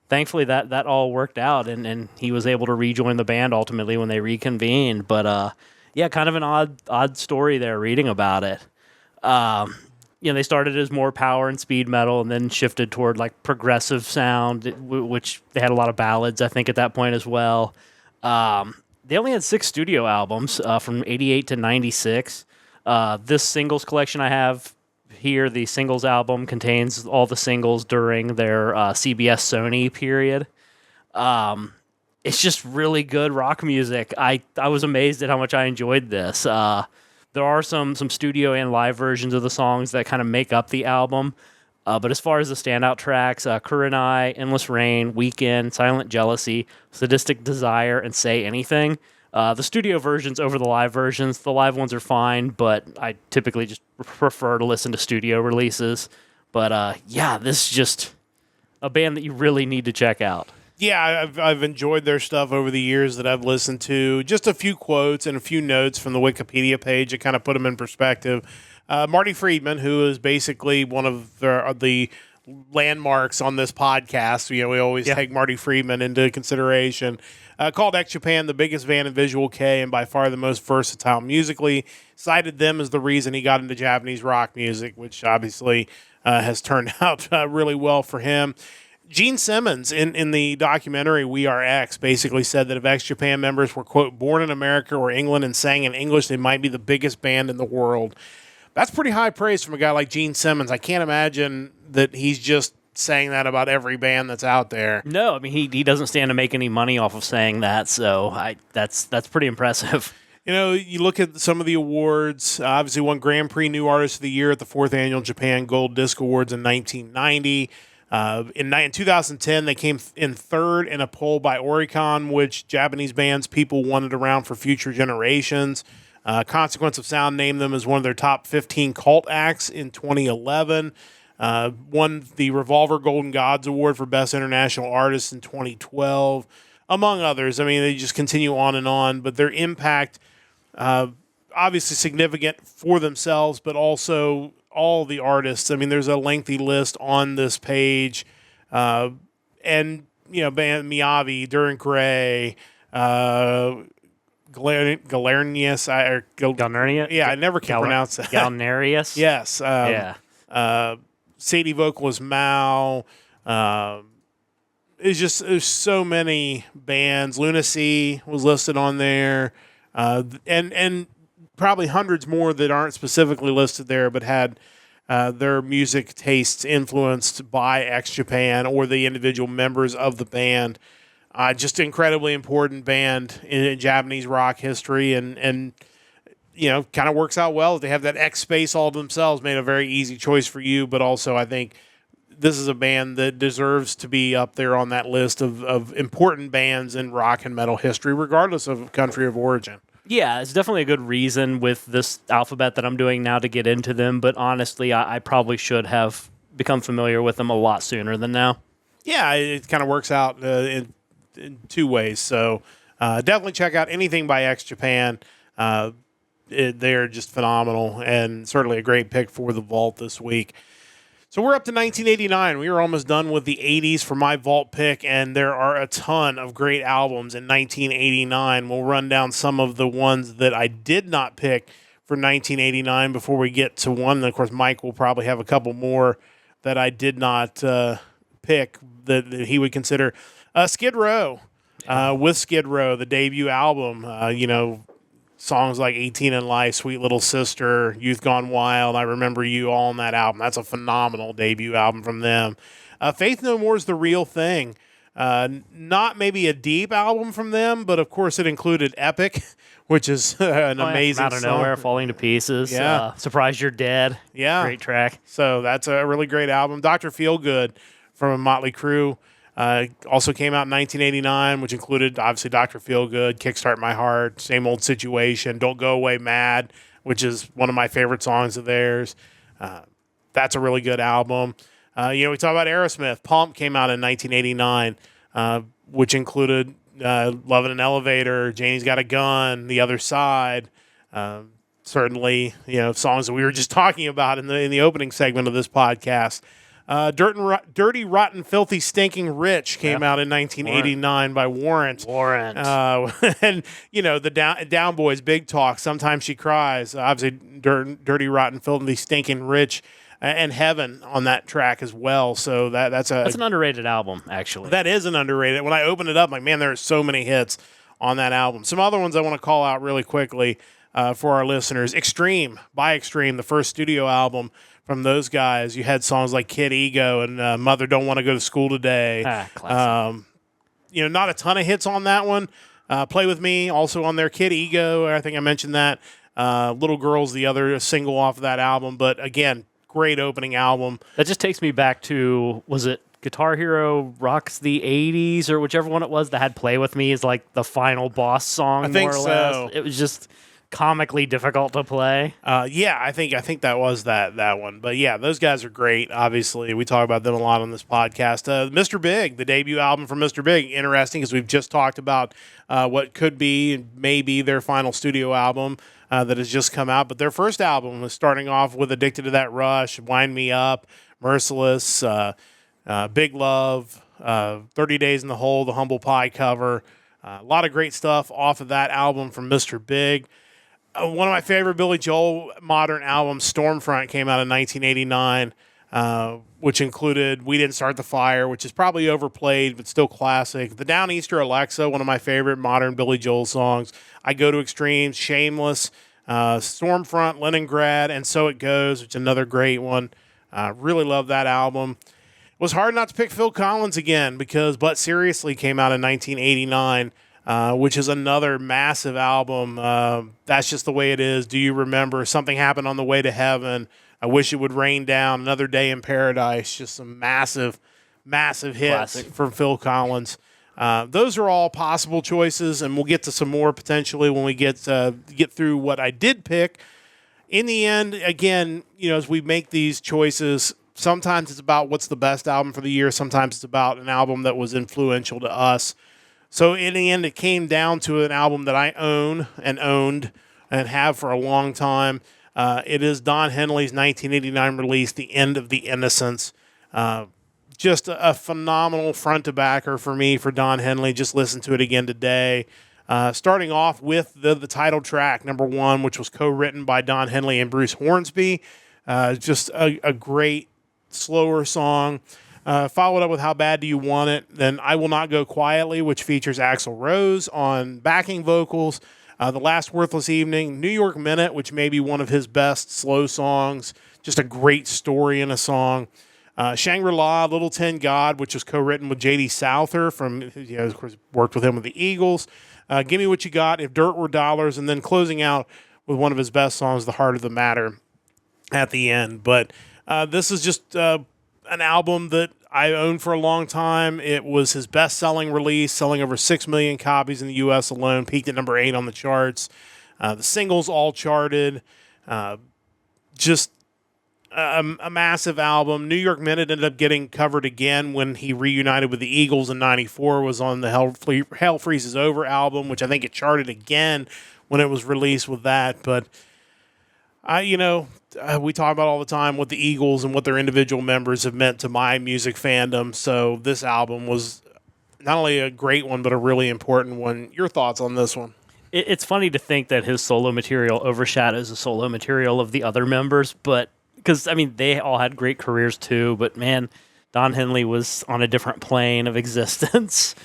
Thankfully, that all worked out, and he was able to rejoin the band ultimately when they reconvened. But kind of an odd story there reading about it. They started as more power and speed metal, and then shifted toward like progressive sound, which they had a lot of ballads, I think, at that point as well. They only had 6 studio albums from 88 to 96. This singles collection I have here, the singles album contains all the singles during their CBS Sony period. It's just really good rock music. I was amazed at how much I enjoyed this. There are some studio and live versions of the songs that kind of make up the album. But as far as the standout tracks, Kurenai, Endless Rain, Weekend, Silent Jealousy, Sadistic Desire, and Say Anything. The studio versions over the live versions. The live ones are fine, but I typically just prefer to listen to studio releases. But yeah, this is just a band that you really need to check out. Yeah, I've enjoyed their stuff over the years that I've listened to. Just a few quotes and a few notes from the Wikipedia page that kind of put them in perspective. Marty Friedman, who is basically one of the landmarks on this podcast. We always take Marty Friedman into consideration. Called X Japan the biggest band in Visual Kei and by far the most versatile musically. Cited them as the reason he got into Japanese rock music, which obviously has turned out really well for him. Gene Simmons, in the documentary We Are X, basically said that if X Japan members were, quote, born in America or England and sang in English, they might be the biggest band in the world. That's pretty high praise from a guy like Gene Simmons. I can't imagine that he's just saying that about every band that's out there. No, I mean, he doesn't stand to make any money off of saying that, so that's pretty impressive. You look at some of the awards. Obviously won Grand Prix New Artist of the Year at the 4th Annual Japan Gold Disc Awards in 1990. In 2010, they came in third in a poll by Oricon, which Japanese bands people wanted around for future generations. Consequence of Sound named them as one of their top 15 cult acts in 2011. Won the Revolver Golden Gods Award for Best International Artist in 2012, among others. I mean, they just continue on, but their impact, obviously significant for themselves, but also all the artists. I mean, there's a lengthy list on this page. And, band Miyavi, Duran Gray, Galernius. Yeah, I never can pronounce that. Galnerius? Yes. Sadie vocalist Mao. There's so many bands. Lunacy was listed on there. And probably hundreds more that aren't specifically listed there, but had their music tastes influenced by X Japan or the individual members of the band. Just an incredibly important band in Japanese rock history, and kind of works out well. They have that X space all to themselves, made a very easy choice for you, but also I think this is a band that deserves to be up there on that list of important bands in rock and metal history, regardless of country of origin. Yeah, it's definitely a good reason with this alphabet that I'm doing now to get into them, but honestly, I probably should have become familiar with them a lot sooner than now. Yeah, it kind of works out in two ways, so definitely check out anything by X Japan. They're just phenomenal, and certainly a great pick for the vault this week. So we're up to 1989. We were almost done with the 80s for my vault pick, and there are a ton of great albums in 1989. We'll run down some of the ones that I did not pick for 1989 before we get to one. And of course, Mike will probably have a couple more that I did not pick that he would consider. Skid Row, with Skid Row, the debut album, songs like 18 in Life, Sweet Little Sister, Youth Gone Wild, I Remember You, all on that album. That's a phenomenal debut album from them. Faith No More is The Real Thing. Not maybe a deep album from them, but of course it included Epic, which is an amazing Out of song. Nowhere, Falling to Pieces. Yeah. Surprised You're Dead. Yeah. Great track. So that's a really great album. Dr. Feelgood from Motley Crue. Also came out in 1989, which included, obviously, Dr. Feelgood, Kickstart My Heart, Same Old Situation, Don't Go Away Mad, which is one of my favorite songs of theirs. That's a really good album. We talk about Aerosmith. Pump came out in 1989, which included Love in an Elevator, Janie's Got a Gun, The Other Side. Certainly, songs that we were just talking about in the opening segment of this podcast. Dirty, Rotten, Filthy, Stinking Rich came out in 1989 by Warrant. And, the Down Boys, Big Talk, Sometimes She Cries. Obviously, Dirty, Rotten, Filthy, Stinking Rich, and Heaven on that track as well. So that's an underrated album, actually. That is an underrated. When I opened it up, I'm like, man, there are so many hits on that album. Some other ones I want to call out really quickly for our listeners. Extreme, by Extreme, the first studio album from those guys. You had songs like Kid Ego and Mother Don't Want to Go to School Today. Classic. Not a ton of hits on that one. Play With Me, also on there. Kid Ego, I think I mentioned that. Little Girl's the other single off of that album. But again, great opening album. That just takes me back to, was it Guitar Hero Rocks the 80s or whichever one it was that had Play With Me as like the final boss song, I think more or so. less. It was just comically difficult to play. Yeah, I think that was that one. But yeah, those guys are great. Obviously, we talk about them a lot on this podcast. Mr. Big, the debut album from Mr. Big, interesting because we've just talked about what could be and maybe their final studio album that has just come out. But their first album was starting off with Addicted to That Rush, Wind Me Up, Merciless, Big Love, 30 Days in the Hole, the Humble Pie cover. A lot of great stuff off of that album from Mr. Big. One of my favorite Billy Joel modern albums, Stormfront, came out in 1989, which included We Didn't Start the Fire, which is probably overplayed, but still classic. The Downeaster Alexa, one of my favorite modern Billy Joel songs. I Go to Extremes, Shameless, Stormfront, Leningrad, and So It Goes, which is another great one. Really love that album. It was hard not to pick Phil Collins again because But Seriously came out in 1989. Which is another massive album. That's Just the Way It Is. Do You Remember? Something Happened on the Way to Heaven. I Wish It Would Rain Down. Another Day in Paradise. Just some massive hits Classic. from Phil Collins. Those are all possible choices, and we'll get to some more potentially when we get through what I did pick. In the end, again, as we make these choices, sometimes it's about what's the best album for the year. Sometimes it's about an album that was influential to us. So in the end, it came down to an album that I own and owned and have for a long time. It is Don Henley's 1989 release, The End of the Innocents. Just a phenomenal front-to-backer for me for Don Henley. Just listened to it again today. Starting off with the title track, number 1, which was co-written by Don Henley and Bruce Hornsby. Just a great, slower song. Followed up with How Bad Do You Want It? Then I Will Not Go Quietly, which features Axl Rose on backing vocals. The Last Worthless Evening, New York Minute, which may be one of his best slow songs. Just a great story in a song. Shangri-La, Little Tin God, which was co-written with J.D. Souther of course, worked with him with the Eagles. Give Me What You Got, If Dirt Were Dollars, and then closing out with one of his best songs, The Heart of the Matter, at the end. But this is just an album that I owned for a long time. It was his best-selling release, selling over 6 million copies in the U.S. alone, peaked at number 8 on the charts. The singles all charted. Just a massive album. New York Minute ended up getting covered again when he reunited with the Eagles in 94, was on the Hell Freezes Over album, which I think it charted again when it was released with that. But we talk about all the time what the Eagles and what their individual members have meant to my music fandom. So this album was not only a great one, but a really important one. Your thoughts on this one? It's funny to think that his solo material overshadows the solo material of the other members, but because, they all had great careers too, but man, Don Henley was on a different plane of existence.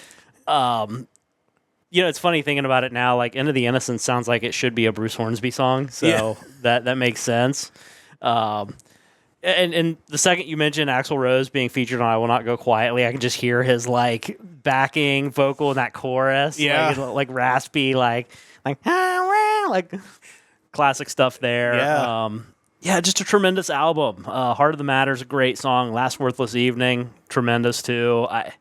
It's funny thinking about it now, like End of the Innocence sounds like it should be a Bruce Hornsby song, so that makes sense. And the second you mentioned Axl Rose being featured on I Will Not Go Quietly, I can just hear his like backing vocal in that chorus, like raspy, like classic stuff there. Just a tremendous album. Heart of the Matter is a great song. Last Worthless Evening, tremendous too. I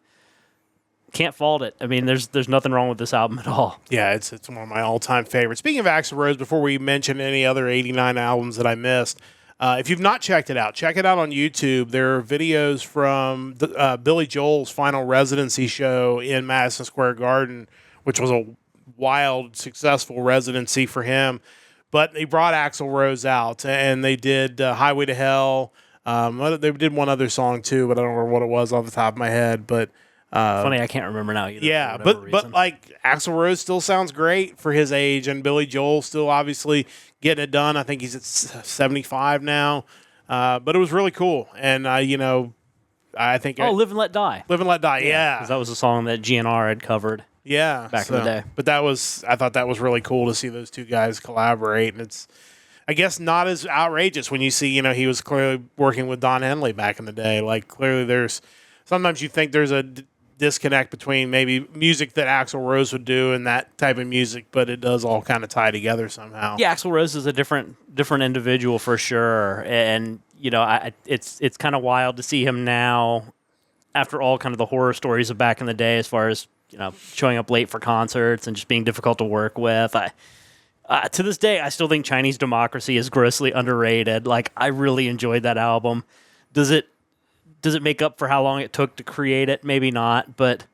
can't fault it. There's nothing wrong with this album at all. Yeah, it's one of my all-time favorites. Speaking of Axl Rose, before we mention any other 89 albums that I missed, if you've not checked it out, check it out on YouTube. There are videos from Billy Joel's final residency show in Madison Square Garden, which was a wild, successful residency for him. But they brought Axl Rose out, and they did Highway to Hell. They did one other song, too, but I don't remember what it was off the top of my head. But funny, I can't remember now either. Yeah, but like Axl Rose still sounds great for his age, and Billy Joel still obviously getting it done. I think he's at 75 now, but it was really cool. And I think Live and Let Die. Live and Let Die, yeah, because that was a song that GNR had covered. Yeah, back in the day. But I thought that was really cool to see those two guys collaborate, and it's I guess not as outrageous when you see, he was clearly working with Don Henley back in the day. Like, clearly sometimes you think there's a disconnect between maybe music that Axl Rose would do and that type of music, but it does all kind of tie together somehow. Yeah, Axl Rose is a different individual for sure. And, it's kind of wild to see him now after all kind of the horror stories of back in the day as far as, showing up late for concerts and just being difficult to work with. To this day, I still think Chinese Democracy is grossly underrated. Like, I really enjoyed that album. Does it make up for how long it took to create it? Maybe not, but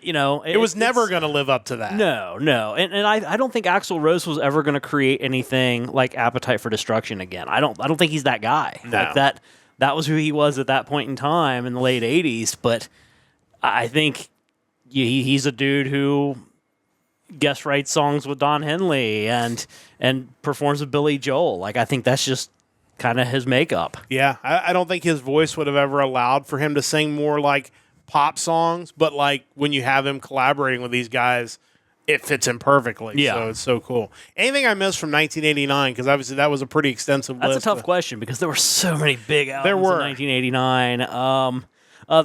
it was never going to live up to that. No, and I don't think Axl Rose was ever going to create anything like Appetite for Destruction again. I don't think he's that guy. No. Like that was who he was at that point in time in the late '80s. But I think he's a dude who guest writes songs with Don Henley and performs with Billy Joel. Like, I think that's just kind of his makeup. Yeah, I don't think his voice would have ever allowed for him to sing more like pop songs, but like when you have him collaborating with these guys, it fits him perfectly. Yeah. So it's so cool. Anything I missed from 1989? Because obviously that was a pretty extensive list. That's a tough question because there were so many big albums There were. in 1989.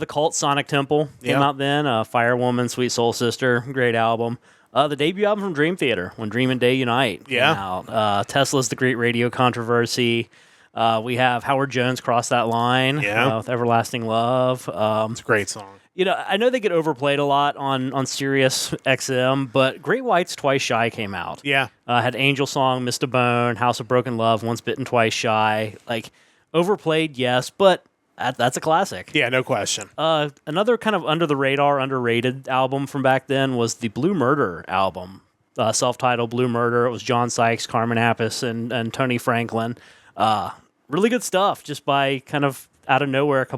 The Cult Sonic Temple came out then. Firewoman, Sweet Soul Sister, great album. The debut album from Dream Theater, When Dream and Day Unite, came out. Tesla's The Great Radio Controversy. We have Howard Jones, Cross That Line, with Everlasting Love. It's a great song. I know they get overplayed a lot on Sirius XM, but Great White's Twice Shy came out. Yeah. Had Angel Song, Missed a Bone, House of Broken Love, Once Bitten, Twice Shy. Like, overplayed, yes, but that's a classic. Yeah, no question. Another kind of under-the-radar, underrated album from back then was the Blue Murder album, self-titled Blue Murder. It was John Sykes, Carmen Appice, and Tony Franklin. Really good stuff, just by kind of out of nowhere,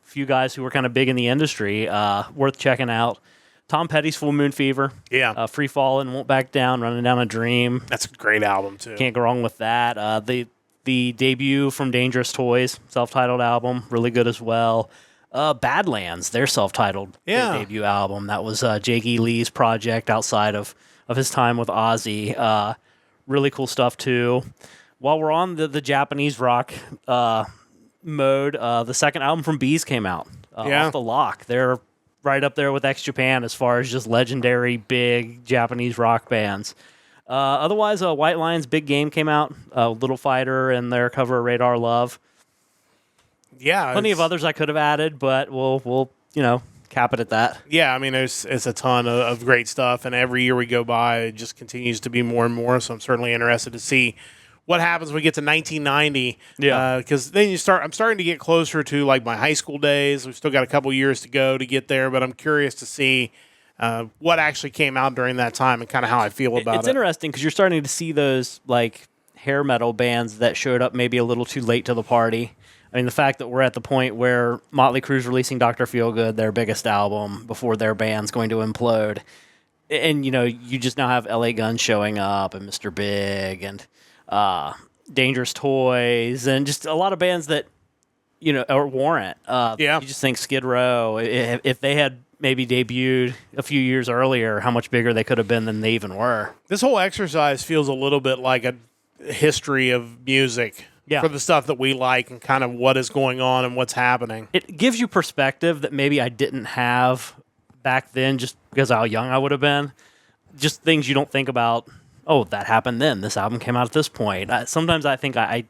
few guys who were kind of big in the industry, worth checking out. Tom Petty's Full Moon Fever. Yeah. Free Fallin', Won't Back Down, Running Down a Dream. That's a great album, too. Can't go wrong with that. The debut from Dangerous Toys, self-titled album, really good as well. Badlands, their self-titled debut album. That was Jake E. Lee's project outside of his time with Ozzy. Really cool stuff, too. While we're on the Japanese rock mode, the second album from Bees came out. Off the Lock. They're right up there with X Japan as far as just legendary big Japanese rock bands. Otherwise, White Lions' Big Game came out. Little Fighter and their cover of Radar Love. Yeah. Plenty of others I could have added, but we'll cap it at that. Yeah, I mean, it's a ton of great stuff, and every year we go by, it just continues to be more and more, so I'm certainly interested to see what happens when we get to 1990. Yeah. Because then I'm starting to get closer to like my high school days. We've still got a couple years to go to get there, but I'm curious to see what actually came out during that time and kind of how I feel about it. It's interesting because you're starting to see those like hair metal bands that showed up maybe a little too late to the party. I mean, the fact that we're at the point where Motley Crue's releasing Dr. Feelgood, their biggest album, before their band's going to implode. And, you just now have LA Guns showing up and Mr. Big and Dangerous Toys and just a lot of bands that, or Warrant. You just think Skid Row, if they had maybe debuted a few years earlier, how much bigger they could have been than they even were. This whole exercise feels a little bit like a history of music for the stuff that we like and kind of what is going on and what's happening. It gives you perspective that maybe I didn't have back then just because of how young I would have been. Just things you don't think about, oh, that happened then. This album came out at this point. Sometimes I think I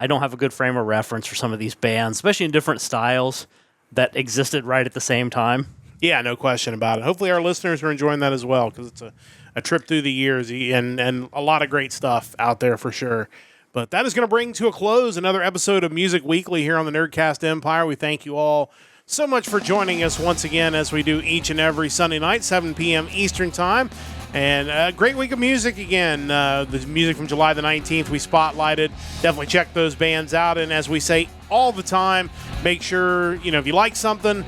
don't have a good frame of reference for some of these bands, especially in different styles that existed right at the same time. Yeah, no question about it. Hopefully our listeners are enjoying that as well because it's a trip through the years and a lot of great stuff out there for sure. But that is going to bring to a close another episode of Music Weekly here on the Nerdcast Empire. We thank you all so much for joining us once again as we do each and every Sunday night, 7 p.m. Eastern Time. And a great week of music again. The music from July the 19th we spotlighted. Definitely check those bands out. And as we say all the time, make sure, if you like something,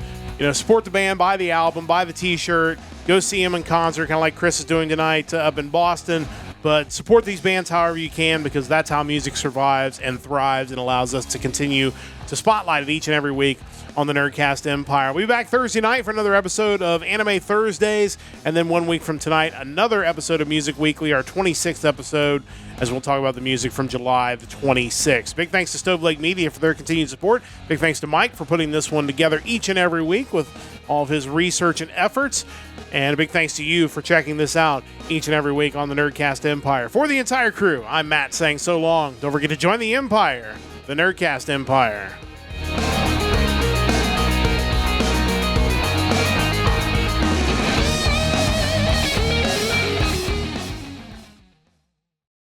support the band, buy the album, buy the T-shirt, go see them in concert, kind of like Chris is doing tonight up in Boston. But support these bands however you can because that's how music survives and thrives and allows us to continue to spotlight it each and every week on the Nerdcast Empire. We'll be back Thursday night for another episode of Anime Thursdays, and then 1 week from tonight, another episode of Music Weekly, our 26th episode, as we'll talk about the music from July the 26th. Big thanks to Stove Lake Media for their continued support. Big thanks to Mike for putting this one together each and every week with all of his research and efforts. And a big thanks to you for checking this out each and every week on the Nerdcast Empire. For the entire crew, I'm Matt saying so long. Don't forget to join the Empire, the Nerdcast Empire.